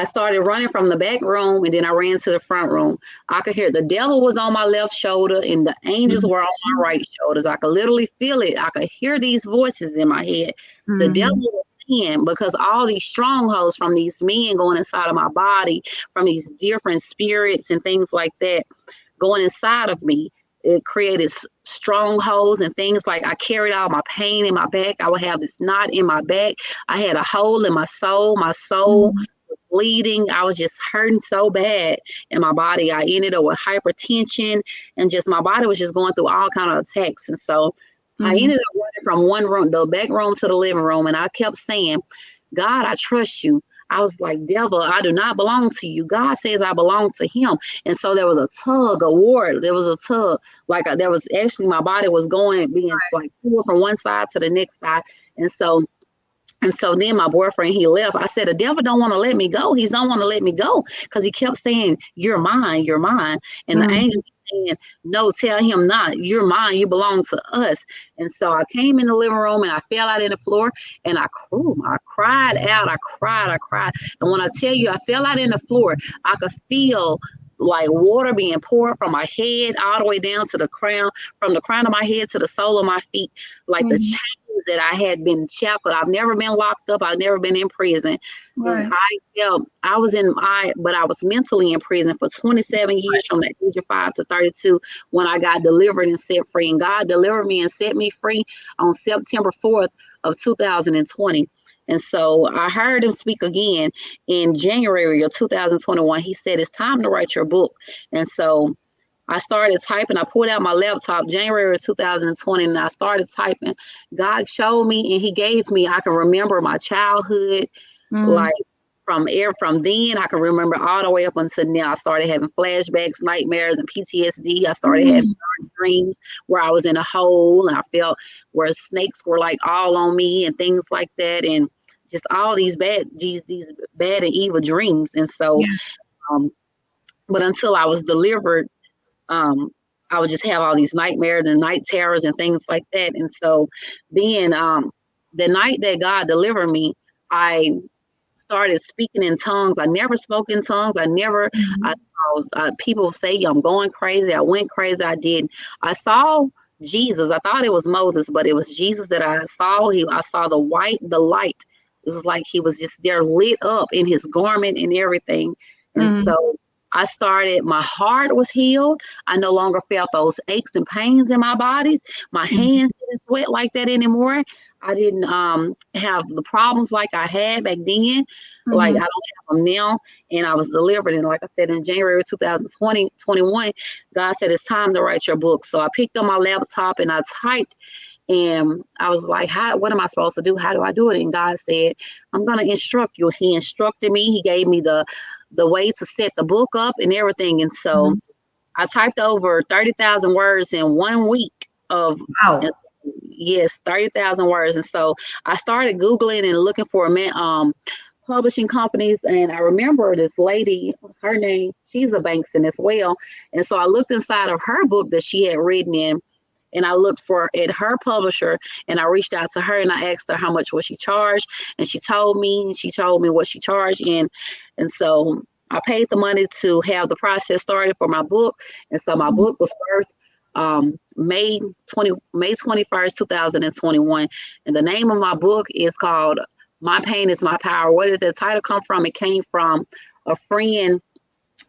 started running from the back room, and then I ran to the front room. I could hear the devil was on my left shoulder and the angels were on my right shoulders. I could literally feel it. I could hear these voices in my head. The devil was in, because all these strongholds from these men going inside of my body, from these different spirits and things like that going inside of me, it created strongholds and things. Like I carried all my pain in my back. I would have this knot in my back. I had a hole in my soul. My soul was bleeding. I was just hurting so bad in my body. I ended up with hypertension, and just my body was just going through all kind of attacks. And so I ended up running from one room, the back room, to the living room. And I kept saying, God, I trust you. I was like, devil, I do not belong to you. God says I belong to him. And so there was a tug of war. There was a tug. Like there was actually, my body was being like pulled from one side to the next side. And so then my boyfriend, he left. I said, the devil don't want to let me go. He don't want to let me go, because he kept saying, you're mine, you're mine. And the angels saying, no, tell him not. You're mine. You belong to us. And so I came in the living room and I fell out in the floor and I cried out. I cried. And when I tell you, I fell out in the floor, I could feel like water being poured from my head all the way down to the crown, from the crown of my head to the sole of my feet, like the chains that I had been shackled. I've never been locked up. I've never been in prison. Right. And I was mentally in prison for 27 years, from the age of 5 to 32, when I got delivered and set free. And God delivered me and set me free on September 4th of 2020. And so I heard him speak again in January of 2021. He said, it's time to write your book. And so I started typing. I pulled out my laptop January of 2020 and I started typing. God showed me and he gave me, I can remember my childhood, like from then I can remember all the way up until now. I started having flashbacks, nightmares, and PTSD. I started having dreams where I was in a hole and I felt where snakes were like all on me and things like that. And just all these bad and evil dreams. And so, but until I was delivered, I would just have all these nightmares and night terrors and things like that. And so then the night that God delivered me, I started speaking in tongues. I never spoke in tongues. People say I'm going crazy. I went crazy. I saw Jesus. I thought it was Moses, but it was Jesus that I saw. I saw the light. It was like he was just there, lit up in his garment and everything. And so I started, my heart was healed. I no longer felt those aches and pains in my body. My hands didn't sweat like that anymore. I didn't have the problems like I had back then. Like I don't have them now. And I was delivered. And like I said, in January 2021, God said, it's time to write your book. So I picked up my laptop and I typed And I was like, what am I supposed to do? How do I do it? And God said, I'm going to instruct you. He instructed me. He gave me the way to set the book up and everything. And so I typed over 30,000 words in 1 week of, Wow. yes, 30,000 words. And so I started Googling and looking for publishing companies. And I remember this lady, her name, she's a Bankson as well. And so I looked inside of her book that she had written in, and I looked at her publisher, and I reached out to her and I asked her how much would she charge. And she told me what she charged. And so I paid the money to have the process started for my book. And so my book was birthed May 21st, 2021. And the name of my book is called My Pain is My Power. Where did the title come from? It came from a friend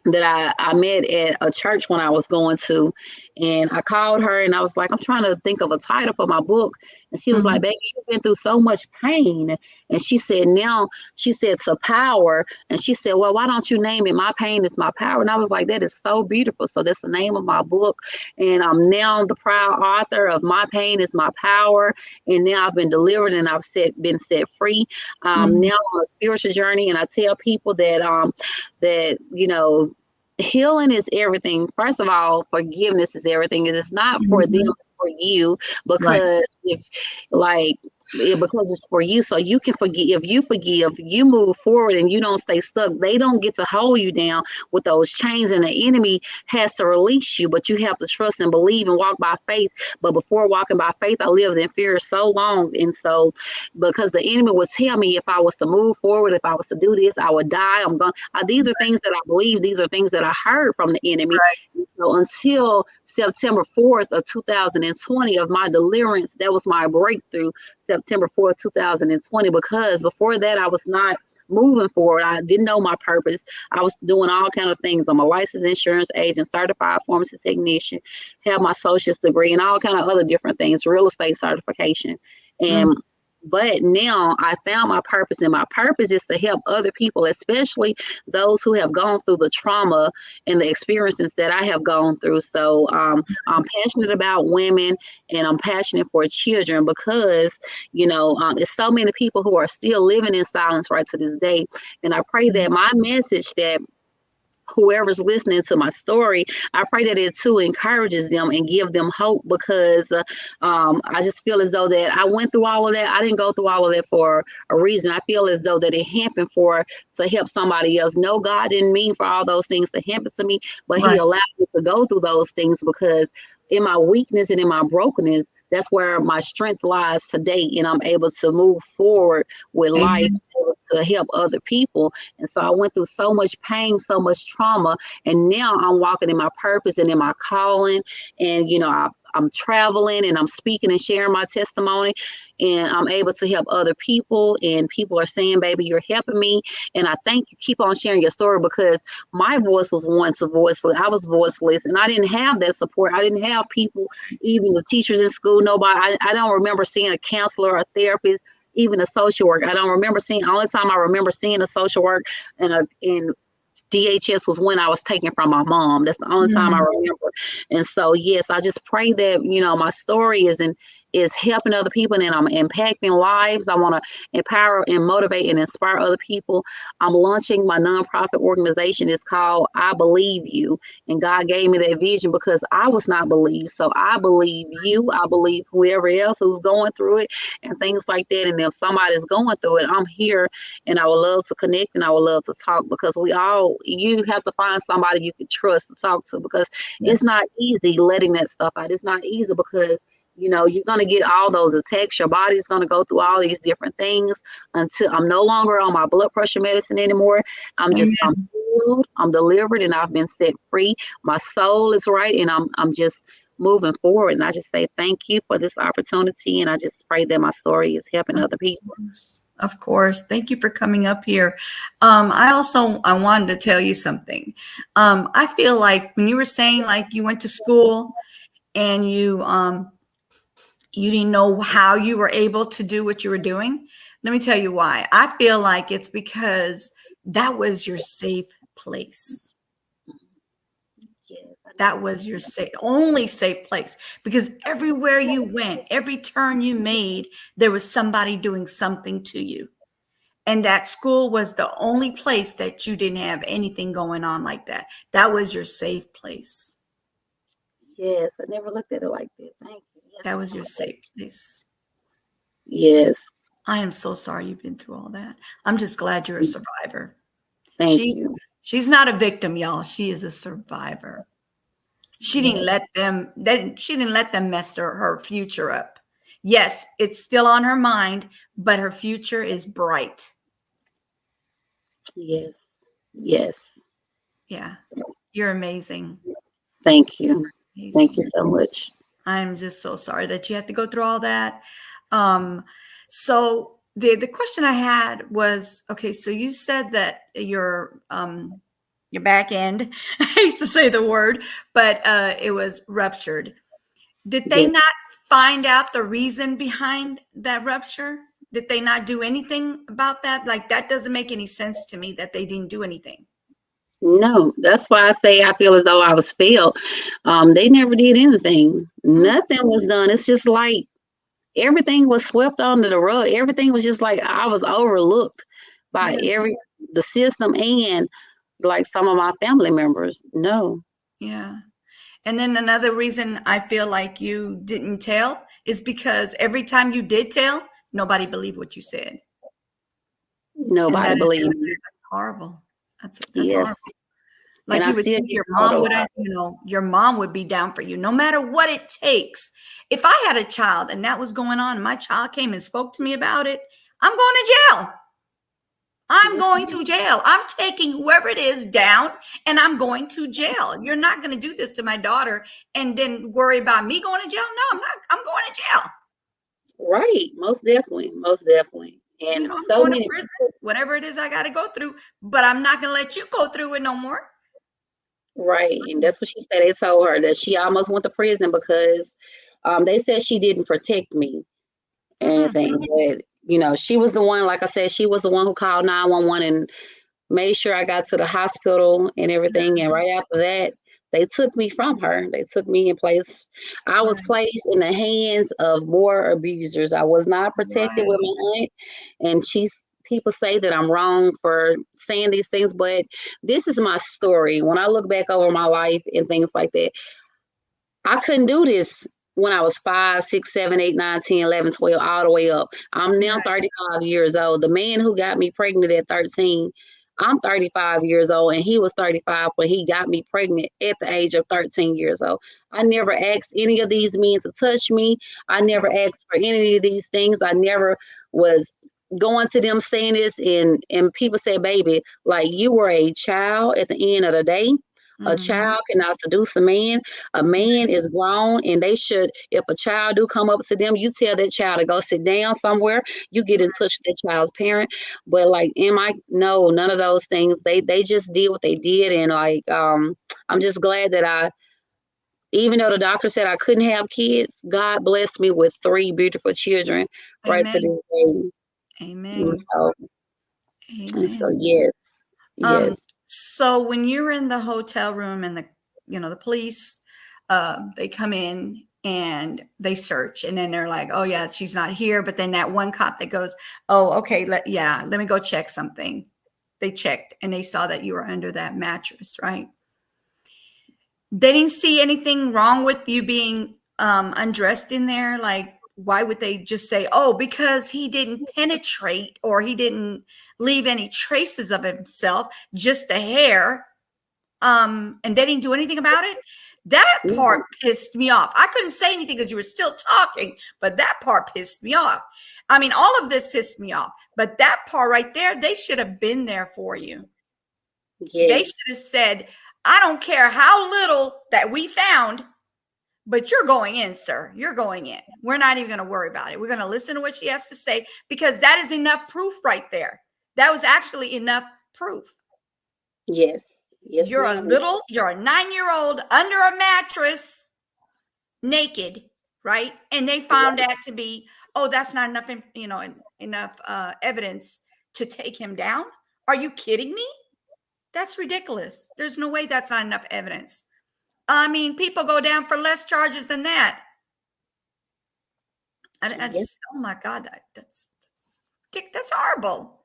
that I met at a church when I was going to, and I called her and I was like, I'm trying to think of a title for my book. And she was like, baby, you've been through so much pain. And she said, to power. And she said, well, why don't you name it My Pain is My Power? And I was like, that is so beautiful. So that's the name of my book. And I'm now the proud author of My Pain is My Power. And now I've been delivered and I've been set free. Now on a spiritual journey. And I tell people that, healing is everything. First of all, forgiveness is everything. It is not for them, for you, because because it's for you, so you can forgive. If you forgive, you move forward and you don't stay stuck. They don't get to hold you down with those chains, and the enemy has to release you, but you have to trust and believe and walk by faith. But before walking by faith, I lived in fear so long. And so because the enemy would tell me if I was to move forward, if I was to do this, I would die. These are things that I believe. These are things that I heard from the enemy. Right. So until September 4th of 2020 of my deliverance, that was my breakthrough. September 4th, 2020, because before that I was not moving forward. I didn't know my purpose. I was doing all kind of things. I'm a licensed insurance agent, certified pharmacy technician, have my associate's degree and all kind of other different things, real estate certification. And but now I found my purpose, and my purpose is to help other people, especially those who have gone through the trauma and the experiences that I have gone through. So I'm passionate about women, and I'm passionate for children because, there's so many people who are still living in silence right to this day. And I pray that my message, that whoever's listening to my story, I pray that it too encourages them and give them hope, because I just feel as though that I went through all of that. I didn't go through all of that for a reason. I feel as though that it happened to help somebody else. No, God didn't mean for all those things to happen to me, but He allowed me to go through those things, because in my weakness and in my brokenness, that's where my strength lies today. And I'm able to move forward with life, to help other people. And so I went through so much pain, so much trauma, and now I'm walking in my purpose and in my calling. And, I'm traveling and I'm speaking and sharing my testimony, and I'm able to help other people. And people are saying, baby, you're helping me. And I thank you. Keep on sharing your story, because my voice was once voiceless. I was voiceless, and I didn't have that support. I didn't have people, even the teachers in school, nobody. I don't remember seeing a counselor or a therapist, even a social worker. I don't remember seeing. Only time I remember seeing a social work in DHS was when I was taken from my mom. That's the only time I remember. And so, yes, I just pray that, my story is helping other people, and I'm impacting lives. I want to empower and motivate and inspire other people. I'm launching my nonprofit organization. It's called I Believe You. And God gave me that vision because I was not believed. So I believe you. I believe whoever else who's going through it and things like that. And if somebody's going through it, I'm here, and I would love to connect, and I would love to talk, because you have to find somebody you can trust to talk to, because it's not easy letting that stuff out. It's not easy because you're going to get all those attacks. Your body's going to go through all these different things until I'm no longer on my blood pressure medicine anymore. I'm healed, I'm delivered, and I've been set free. My soul is right, and I'm just moving forward. And I just say thank you for this opportunity. And I just pray that my story is helping other people. Of course. Thank you for coming up here. I wanted to tell you something. I feel like when you were saying like you went to school and you didn't know how you were able to do what you were doing. Let me tell you why. I feel like it's because that was your safe place. Yes, I That was your only safe place, because everywhere you went, every turn you made, there was somebody doing something to you. And that school was the only place that you didn't have anything going on like that. That was your safe place. Yes, I never looked at it like that. Thank you. Yes, That was your safe place. yes. I am so sorry you've been through all that. I'm just glad you're a survivor. Thank She's you. she's not a victim, y'all. She is a survivor. She didn't Yes, let them mess her future up. Yes, it's still on her mind, but her future is bright. yes, yes. Yeah. You're amazing. Thank you. Thank you Amazing. so much. I'm just so sorry that you had to go through all that. So the question I had was, okay, so you said that your back end, I used to say the word, but it was ruptured. Did they Yes. not find out the reason behind that rupture? Did they not do anything about that? Like, that doesn't make any sense to me that they didn't do anything. No, that's why I say I feel as though I was failed. They never did anything. Mm, Nothing was done. It's just like everything was swept under the rug. Everything was just like I was overlooked by yeah, the system and like some of my family members. No. yeah. And then another reason I feel like you didn't tell is because every time you did tell, nobody believed what you said. And Nobody believed me. that's horrible. That's Yes. horrible. And Like, I you would still think get your called a mom would lot. have, your mom would be down for you no matter what it takes. If I had a child and that was going on and my child came and spoke to me about it, I'm going to jail. I'm Yes, going to jail. I'm taking whoever it is down and I'm going to jail. You're not going to do this to my daughter and then worry about me going to jail. No, I'm not. I'm going to jail. right. Most definitely. Most definitely. And I'm so going to many prison, people, whatever it is I got to go through, but I'm not going to let you go through it no more. right. And that's what she said. They told her that she almost went to prison because they said she didn't protect me or Mm-mm. anything. But, she was the one, like I said, she was the one who called 911 and made sure I got to the hospital and everything. And right after that, they took me from her. They took me in place. I was Right. placed in the hands of more abusers. I was not protected with Right. my aunt. And people say that I'm wrong for saying these things, but this is my story. When I look back over my life and things like that, I couldn't do this when I was 5, 6, 7, 8, 9, 10, 11, 12, all the way up. I'm now Right. 35 years old. The man who got me pregnant at 13, I'm 35 years old, and he was 35 when he got me pregnant at the age of 13 years old. I never asked any of these men to touch me. I never asked for any of these things. I never was going to them saying this, and people say, baby, like you were a child at the end of the day. A Mm-hmm. child cannot seduce a man. A man is grown, and they should, if a child do come up to them, you tell that child to go sit down somewhere. You get in touch with that child's parent. But like, no, none of those things. They just did what they did, and like, I'm just glad that even though the doctor said I couldn't have kids, God blessed me with 3 beautiful children right to Amen. this day. And Amen. so, Amen. yes, Um, yes, so when you're in the hotel room and the police, they come in and they search and then they're like, oh yeah, she's not here. But then that one cop that goes, oh, okay, let me go check something. They checked and they saw that you were under that mattress, right? They didn't see anything wrong with you being undressed in there. Like, why would they just say, oh, because he didn't penetrate or he didn't leave any traces of himself, just the hair, and they didn't do anything about it? That yeah, part pissed me off. I couldn't say anything because you were still talking, but that part pissed me off. I mean, all of this pissed me off, but that part right there, they should have been there for you. They yes, should have said, I don't care how little that we found, but you're going in, sir. You're going in. We're not even going to worry about it. We're going to listen to what she has to say because that is enough proof right there. That was actually enough proof. yes, yes, ma'am. You're a 9-year-old under a mattress, naked, right? And they found that to be, oh, that's not enough, enough evidence to take him down. Are you kidding me? That's ridiculous. There's no way that's not enough evidence. I mean, people go down for less charges than that. I Yes, just, oh my God, that's horrible.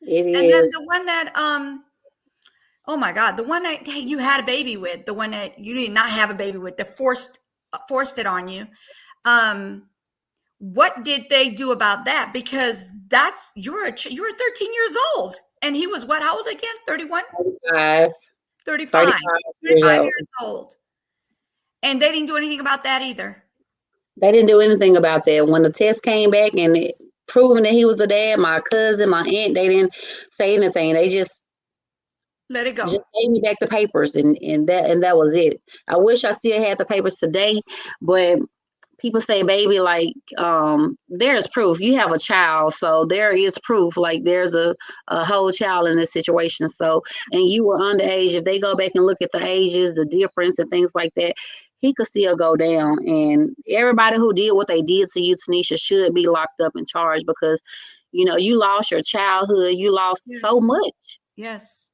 it And then is. the one that, oh my God, the one that, hey, you had a baby with, the one that you did not have a baby with, that forced it on you. What did they do about that? Because that's you were 13 years old, and he was what? How old again? 31, 35, 35, 35 years 35 old. years old, and they didn't do anything about that either. They didn't do anything about that. When the test came back and it proving that he was the dad, my cousin, my aunt, they didn't say anything. They Let it go. just gave me back the papers, and that was it. I wish I still had the papers today, but people say, baby, like, there's proof. You have a child, so there is proof. Like, there's a whole child in this situation. So, and you were underage. If they go back and look at the ages, the difference, and things like that, he could still go down. And everybody who did what they did to you, Tanisha, should be locked up and charged because, you lost your childhood. You lost so Yes. much. Yes.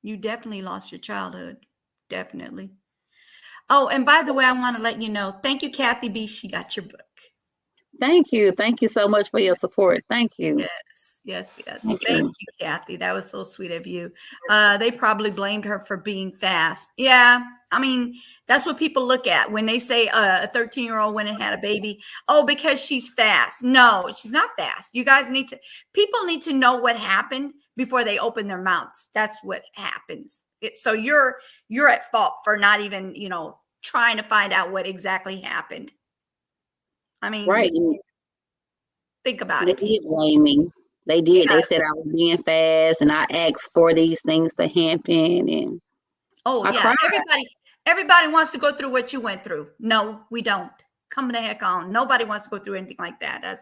You definitely lost your childhood. Definitely. Oh, and by the way, I want to let you know, thank you, Kathy B. She got your book. Thank you. Thank you so much for your support. Thank you. Yes, yes, yes. Thank Thank you. you, Kathy. That was so sweet of you. They probably blamed her for being fast. Yeah, I mean, that's what people look at when they say a 13-year-old went and had a baby. Oh, because she's fast. No, she's not fast. You guys people need to know what happened before they open their mouths. That's what happens. So you're at fault for not even, trying to find out what exactly happened. I Right. mean, And think about they it, did people. blame me. They did. They Yes. said I was being fast and I asked for these things to happen and Oh I yeah, cried. everybody wants to go through what you went through. No, we don't. Come the heck on. Nobody wants to go through anything like that.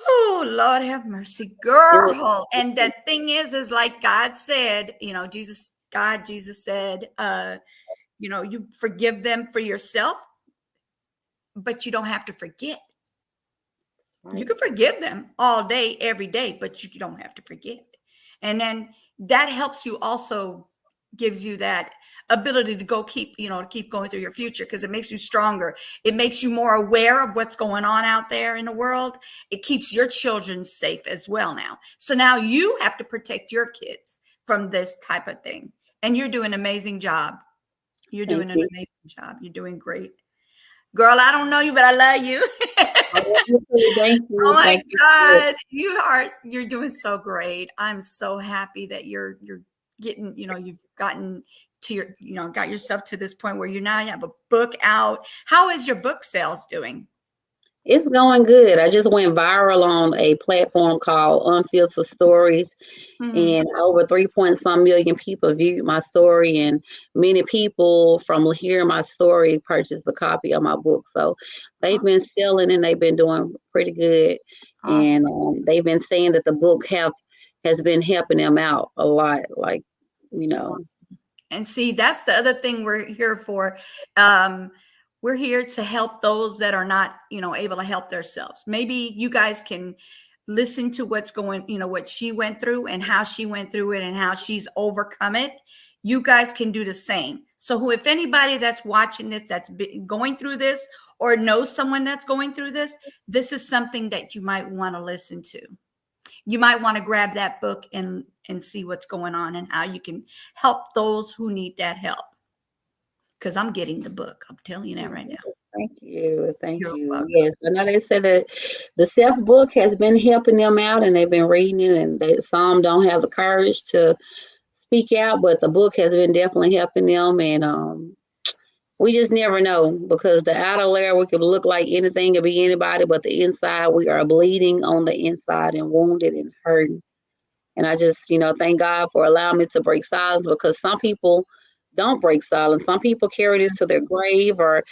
Oh Lord have mercy, It was, girl. And the thing is like God said, Jesus said, you forgive them for yourself, but you don't have to forget. You right. can forgive them all day, every day, but you don't have to forget. And then that helps you also gives you that ability to keep going through your future because it makes you stronger. It makes you more aware of what's going on out there in the world. It keeps your children safe as well now. So now you have to protect your kids from this type of thing. And you're doing an amazing job. You're Thank doing an you. amazing job. You're doing great. Girl, I don't know you, but I love you. I love you too. Thank Oh you. my Thank you. God, you're doing so great. I'm so happy that you're getting, you've gotten to got yourself to this point where you have a book out. How is your book sales doing? It's going good. I just went viral on a platform called Unfiltered Stories, Mhm. and over 3 point some million people viewed my story, and many people from hearing my story purchased a copy of my book. So they've Aw- been selling and they've been doing pretty good, Awesome. and they've been saying that the book has been helping them out a lot. Like, you know, Awesome. And see, that's the other thing we're here for. Um, we're here to help those that are not, able to help themselves. Maybe you guys can listen to what she went through and how she went through it and how she's overcome it. You guys can do the same. So if anybody that's watching this, going through this or knows someone that's going through this is something that you might want to listen to. You might want to grab that book and see what's going on and how you can help those who need that help. Because I'm getting the book. I'm telling you that right now. thank you, thank You're you. welcome. Yes, I know they said that the self book has been helping them out, and they've been reading it, and some don't have the courage to speak out, but the book has been definitely helping them. And we just never know because the outer layer we could look like anything or be anybody, but the inside we are bleeding on the inside and wounded and hurting. And I just, thank God for allowing me to break silence because some people don't break silence. Some people carry this to their grave or,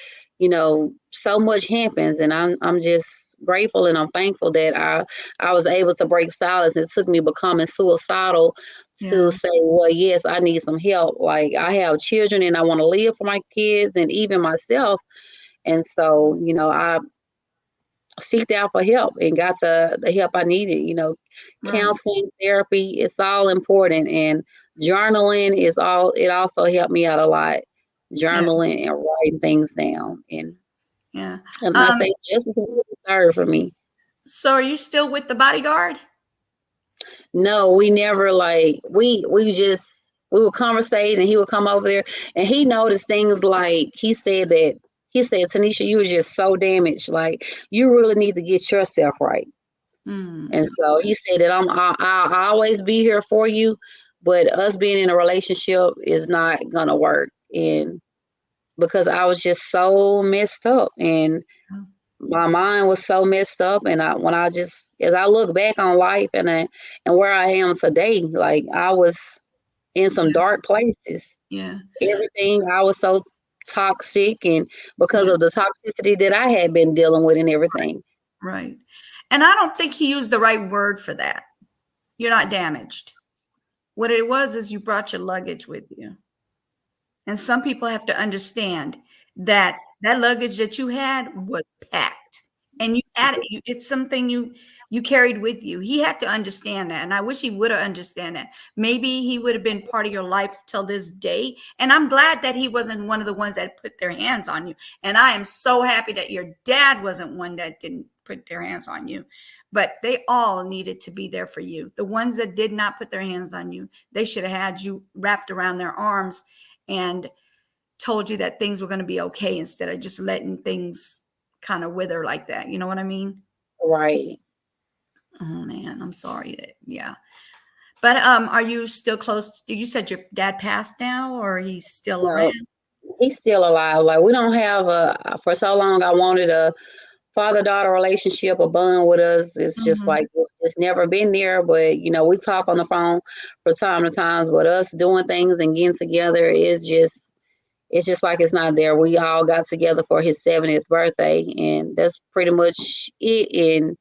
so much happens. And I'm just grateful and I'm thankful that I was able to break silence. It took me becoming suicidal to Yeah. say, well, yes, I need some help. Like I have children and I want to live for my kids and even myself. And so, I seeked out for help and got the help I needed. Right. Counseling, therapy, it's all important. And journaling is all, it also helped me out a lot. Yeah. journaling and writing things down. Yeah. And I say justice is third for me. So are you still with the bodyguard? No, we never like we would conversate and he would come over there and he noticed things like he said, Tanisha, you were just so damaged. Like you really need to get yourself right. And Mm. so he said that I'll always be here for you, but us being in a relationship is not gonna work. And because I was just so messed up and my mind was so messed up, and as I look back on life and where I am today, like I was in some Yeah. dark places. Yeah. Everything I was so toxic, and because Yeah. of the toxicity that I had been dealing with and everything. Right. And I don't think he used the right word for that. You're not damaged. What it was is you brought your luggage with you. And some people have to understand that that luggage that you had was packed and you had it. It's something you carried with you. He had to understand that. And I wish he would have understand that. Maybe he would have been part of your life till this day. And I'm glad that he wasn't one of the ones that put their hands on you. And I am so happy that your dad wasn't one that didn't put their hands on you. But they all needed to be there for you. The ones that did not put their hands on you, they should have had you wrapped around their arms and told you that things were going to be okay instead of just letting things kind of wither like that. You know what I mean? Right. Oh man, I'm sorry that yeah. But are you still close? You said your dad passed now or he's still around? No, he's still alive. Like we don't have for so long I wanted a father-daughter relationship, a bond with us. It's just Mhm. like it's never been there. But we talk on the phone from time to times. But us doing things and getting together is just it's just like it's not there. We all got together for his 70th birthday, and that's pretty much it. And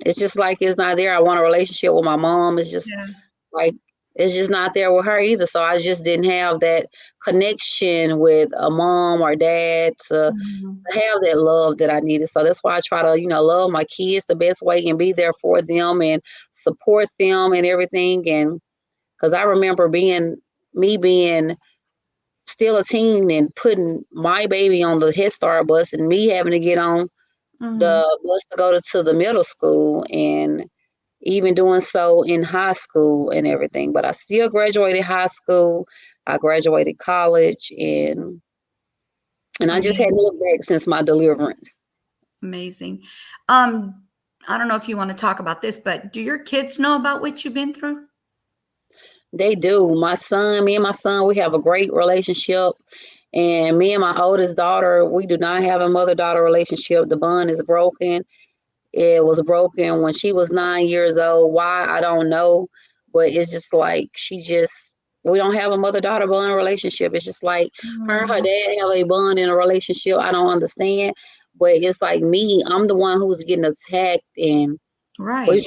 it's just like it's not there. I want a relationship with my mom. It's just Yeah. like it's just not there with her either. So I just didn't have that connection with a mom or dad to Mhm. have that love that I needed. So that's why I try to, love my kids the best way and be there for them and support them and everything. And because I remember being still a teen and putting my baby on the Head Start bus and me having to get on Mhm. the bus to go to the middle school and even doing so in high school and everything. But I still graduated high school. I graduated college and I just hadn't Amazing. looked back since my deliverance. Amazing. Um, I don't know if you want to talk about this, but do your kids know about what you've been through? They do. Me and my son, we have a great relationship. And me and my oldest daughter, we do not have a mother-daughter relationship. The bond is broken. It was broken when she was 9 years old. Why? I don't know. But it's just like we don't have a mother-daughter bond relationship. It's just like her and her Mm. dad have a bond in a relationship. I don't understand. But it's like me, I'm the one who's getting attacked and we Right. tried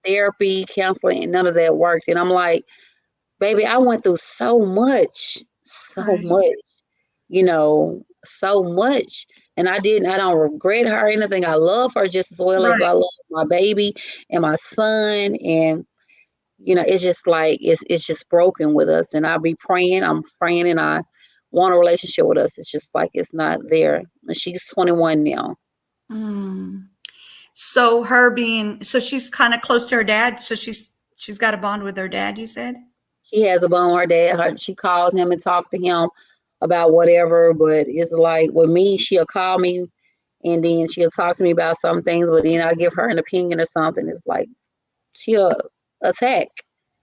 therapy, counseling, and none of that worked. And I'm like, baby, I went through so Right. much, so much. And I don't regret her or anything. I love her just as well as Right. I love my baby and my son. And, it's just like, it's just broken with us. And I'm praying and I want a relationship with us. It's just like, it's not there. And she's 21 now. Mm. So she's kind of close to her dad. So she's got a bond with her dad, you said? She has a bone with her dad. She calls him and talk to him about whatever. But it's like with me, she'll call me and then she'll talk to me about some things, but then I'll give her an opinion or something. It's like she'll attack,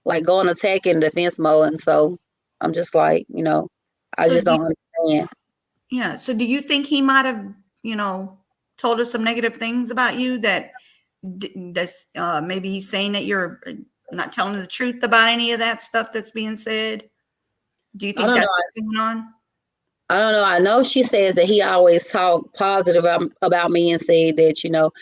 like go on attack in defense mode. And so I'm just like, I So just do you, don't understand. yeah. So do you think he might have, you know, told us some negative things about you that's maybe he's saying that you're not telling the truth about any of that stuff that's being said? Do you I think don't know. that's what's going on? I don't know. I know she says that he always talk positive about me and say that,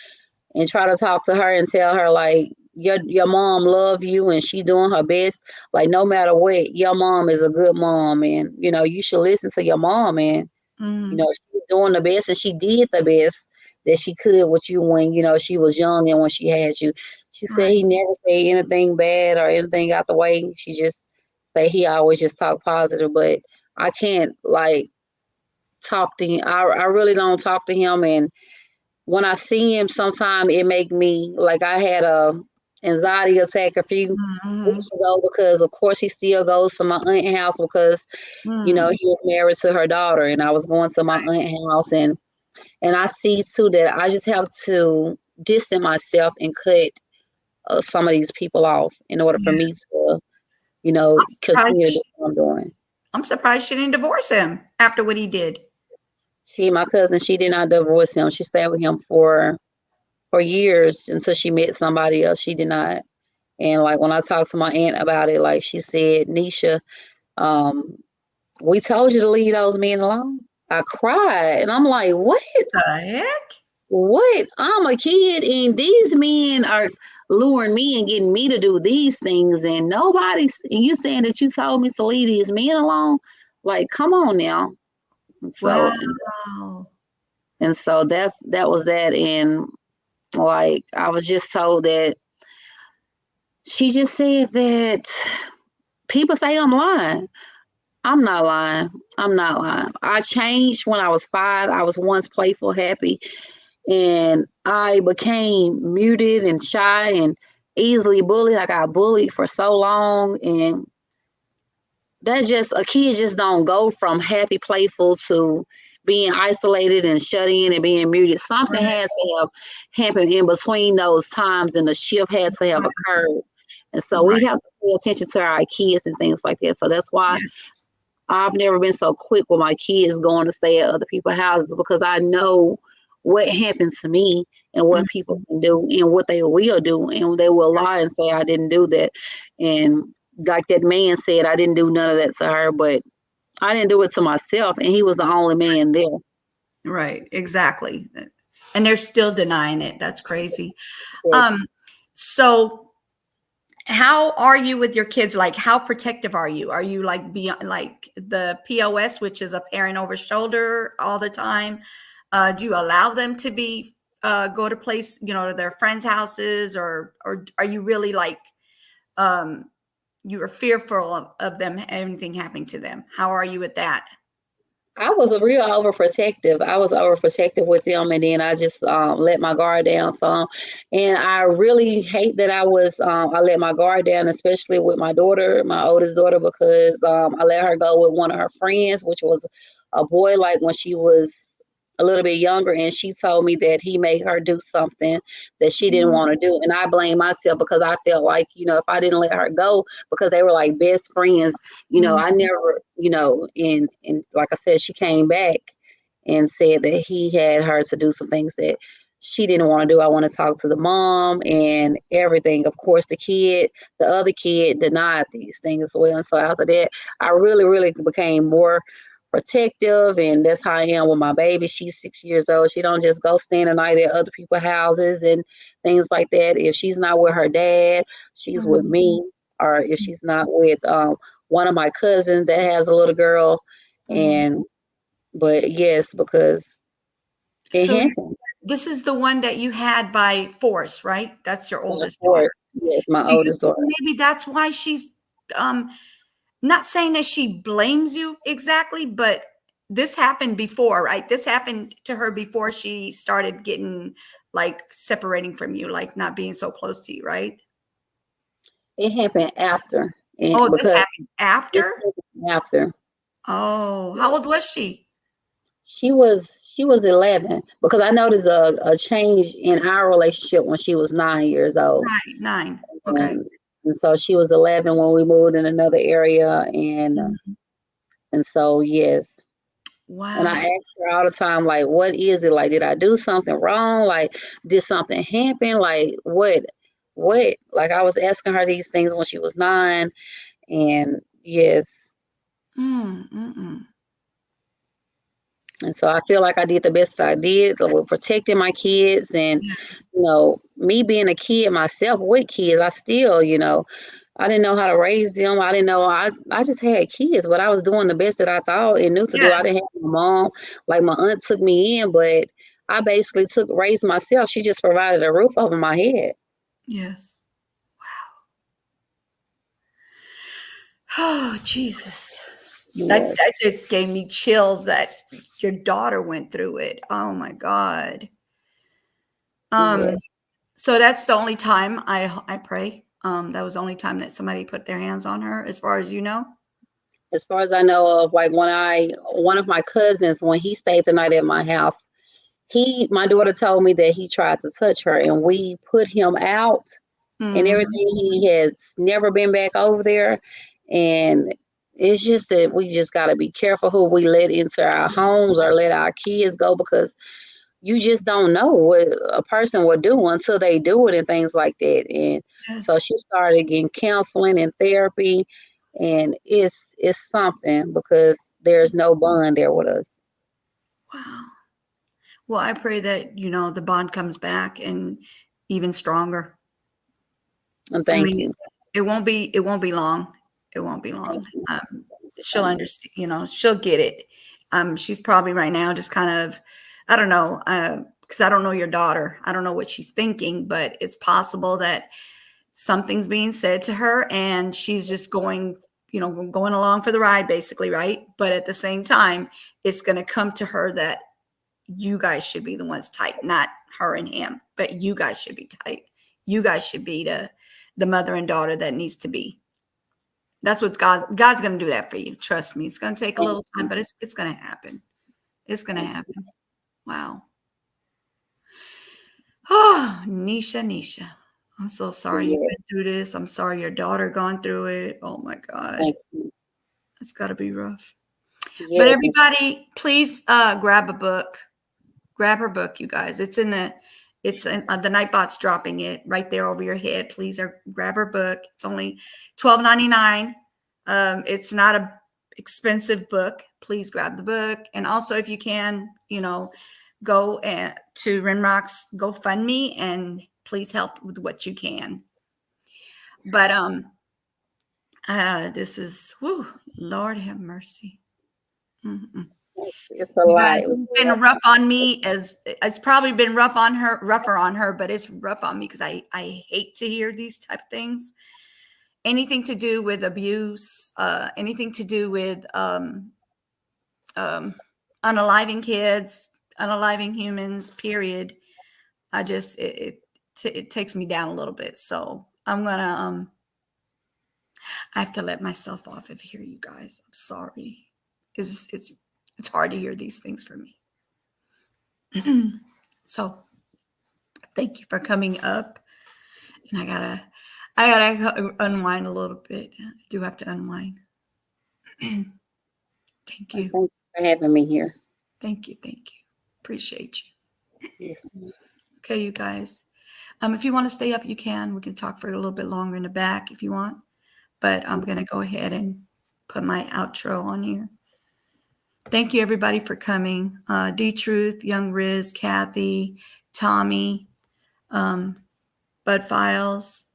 and try to talk to her and tell her like your mom love you and she doing her best. Like no matter what, your mom is a good mom and you should listen to your mom and Mm, she's doing the best and she did the best that she could with you when, she was young and when she had you. She said right. he never said anything bad or anything out the way. She just say he always just talk positive, but I can't like talk to him. I really don't talk to him, and when I see him, sometimes it make me like I had a anxiety attack a few Mhm. weeks ago because, of course, he still goes to my aunt's house because Mm. he was married to her daughter, and I was going to my aunt's house, and I see too that I just have to distance myself and cut some of these people off in order for Yeah. me to, I'm continue to do surprised. what I'm doing. I'm surprised she didn't divorce him after what he did. My cousin, she did not divorce him. She stayed with him for years until she met somebody else. She did not. And like when I talked to my aunt about it, like she said, Nisha, um, we told you to leave those men alone. I cried, and I'm like, what? The heck? What? I'm a kid, and these men are luring me and getting me to do these things, and and you saying that you told me to leave these men alone? Like, come on now. So, Wow. and so that was that, and like I was just told that she just said that people say I'm lying. I'm not lying. I'm not lying. I changed when I was 5. I was once playful, happy, and I became muted and shy and easily bullied. I got bullied for so long, and that just a kid just don't go from happy, playful to being isolated and shut in and being muted. Something Right. had to have happened in between those times, and the shift had to have occurred. And so we Right. have to pay attention to our kids and things like that. So that's why Yes. I've never been so quick with my kids going to stay at other people's houses, because I know what happened to me and what people Mhm. can do and what they will do. And they will lie and say, I didn't do that. And like that man said, I didn't do none of that to her, but I didn't do it to myself. And he was the only man there. Right. Exactly. And they're still denying it. That's crazy. Yes. Um, so how are you with your kids? Like, how protective are you? Are you like beyond like the POS, which is a parent over shoulder all the time? Do you allow them to be go to place, to their friends' houses, or are you really like um you are fearful of them anything happening to them? How are you with that? I was a real overprotective. I was overprotective with them, and then I just let my guard down some. And I really hate that I let my guard down, especially with my daughter, my oldest daughter, because I let her go with one of her friends, which was a boy. Like when she was a little bit younger, and she told me that he made her do something that she didn't Mm, want to do, and I blame myself because I felt like if I didn't let her go, because they were like best friends. mm, I never, and like I said, she came back and said that he had her to do some things that she didn't want to do. I want to talk to the mom and everything. Of course, the other kid denied these things as well. And so after that, I really, really became more protective, and that's how I am with my baby. She's 6 years old. She don't just go spend the night at other people's houses and things like that. If she's not with her dad, she's with mm. me, or if she's not with one of my cousins that has a little girl. Mm. And but yes, because it So happened. this is the one that you had by force, right? That's your Of oldest daughter. course, yes, my Do you oldest think daughter. maybe that's why she's um not saying that she blames you exactly, but this happened before, right? This happened to her before she started getting like separating from you, like not being so close to you, right? It happened after, and Oh, this because happened this after? happened after. Oh, how old was she? She was 11, because I noticed a change in our relationship when she was 9 years old. Right, 9. Okay. And so she was 11 when we moved in another area, Mhm. and so yes. And I Wow. ask her all the time, like, what is it? Like, did I do something wrong? Like, did something happen? Like, what? Like, I was asking her these things when she was 9, and yes. Mm, mm-mm. And so I feel like I did the best I did with protecting my kids, and Yeah. me being a kid myself with kids, I still, I didn't know how to raise them. I didn't know. I just had kids, but I was doing the best that I thought and knew to do. I Yes. didn't have my mom. Like my aunt took me in, but I basically raised myself. She just provided a roof over my head. Yes. Oh, Jesus. Yes. That just gave me chills that your daughter went through it. Oh my God. Yes. So that's the only time I pray. That was the only time that somebody put their hands on her, as far as you know. As far as I know of, like one of my cousins, when he stayed the night at my house, my daughter told me that he tried to touch her and we put him out and Mhm. everything. He has never been back over there. And it's just that we just got to be careful who we let into our homes or let our kids go, because you just don't know what a person will do until they do it and things like that. And so Yes. she started getting counseling and therapy, and it's something because there's no bond there with us. Wow. Well, I pray that, the bond comes back and even stronger. And I thank mean, you. it won't be long. It won't be long. She'll understand, she'll get it. She's probably right now just kind of, I don't know, because I don't know your daughter. I don't know what she's thinking, but it's possible that something's being said to her and she's just going along for the ride, basically, right? But at the same time, it's going to come to her that you guys should be the ones tight, not her and him, but you guys should be tight. You guys should be the mother and daughter that needs to be. That's what God's going to do that for you. Trust me. It's going to take a Thank little time, you. but it's going to happen. It's going to happen. Wow. Oh, Nisha. I'm so sorry you've been Yes, through this. I'm sorry your daughter gone through it. Oh my God. thank you. It's got to be rough. But Yes, everybody, please grab a book. Grab her book, you guys. It's in the Nightbot's dropping it right there over your head. Please grab her book. It's only $12.99. It's not a expensive book. Please grab the book. And also, if you can, go to Renrock's GoFundMe and please help with what you can. But this is, whew, Lord have mercy. Mm-mm. it's a You lot. guys, it's been rough on me, as it's probably been rougher on her, but it's rough on me because I hate to hear these type of things. Anything to do with abuse, anything to do with um, unaliving kids, unaliving humans, period. I just it takes me down a little bit. So I'm gonna I have to let myself off of here, you guys. I'm sorry. It's hard to hear these things for me. So thank you for coming up. And I gotta unwind a little bit. I do have to unwind. Thank Thank you. you for having me here. Thank you. Thank you. Appreciate you. Yes, ma'am. Okay, you guys. If you want to stay up, you can. We can talk for a little bit longer in the back if you want. But I'm gonna go ahead and put my outro on here. Thank you everybody for coming. D Truth, Young Riz, Kathy, Tommy, Bud Files.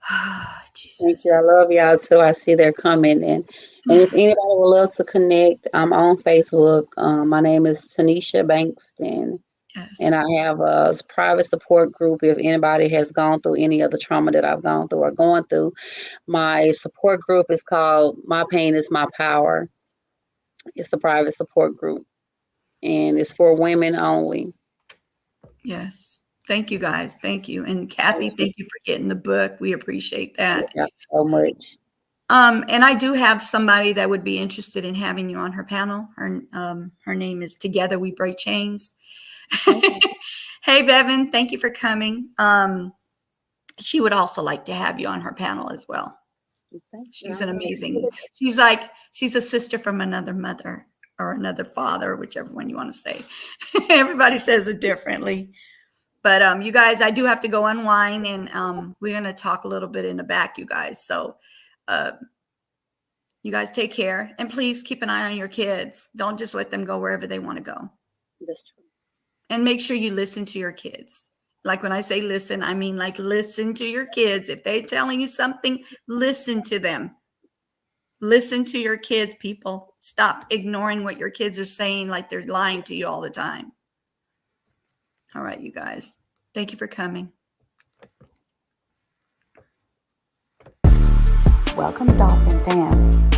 Thank you. Jesus. I love y'all too. I see they're coming, and if anybody would love to connect, I'm on Facebook. My name is Tanisha Bankston, and I Yes. have a private support group. If anybody has gone through any of the trauma that I've gone through or going through, my support group is called My Pain Is My Power. It's a private support group, and it's for women only. Yes. Thank you guys. Thank you. And Kathy, Thank you. thank you for getting the book. We appreciate that. Yeah, so much. And I do have somebody that would be interested in having you on her panel. Her name is Together We Break Chains. Okay. Hey Bevan, thank you for coming. She would also like to have you on her panel as well. Thank you. She's an amazing, she's a sister from another mother or another father, whichever one you want to say. Everybody says it differently. But you guys, I do have to go unwind, and we're gonna talk a little bit in the back, you guys. So uh, you guys take care, and please keep an eye on your kids. Don't just let them go wherever they want to go. That's true. And make sure you listen to your kids. Like when I say listen, I mean like listen to your kids. If they're telling you something, listen to them. Listen to your kids, people. Stop ignoring what your kids are saying like they're lying to you all the time. All right, you guys. Thank you for coming. Welcome, Dolphin fam.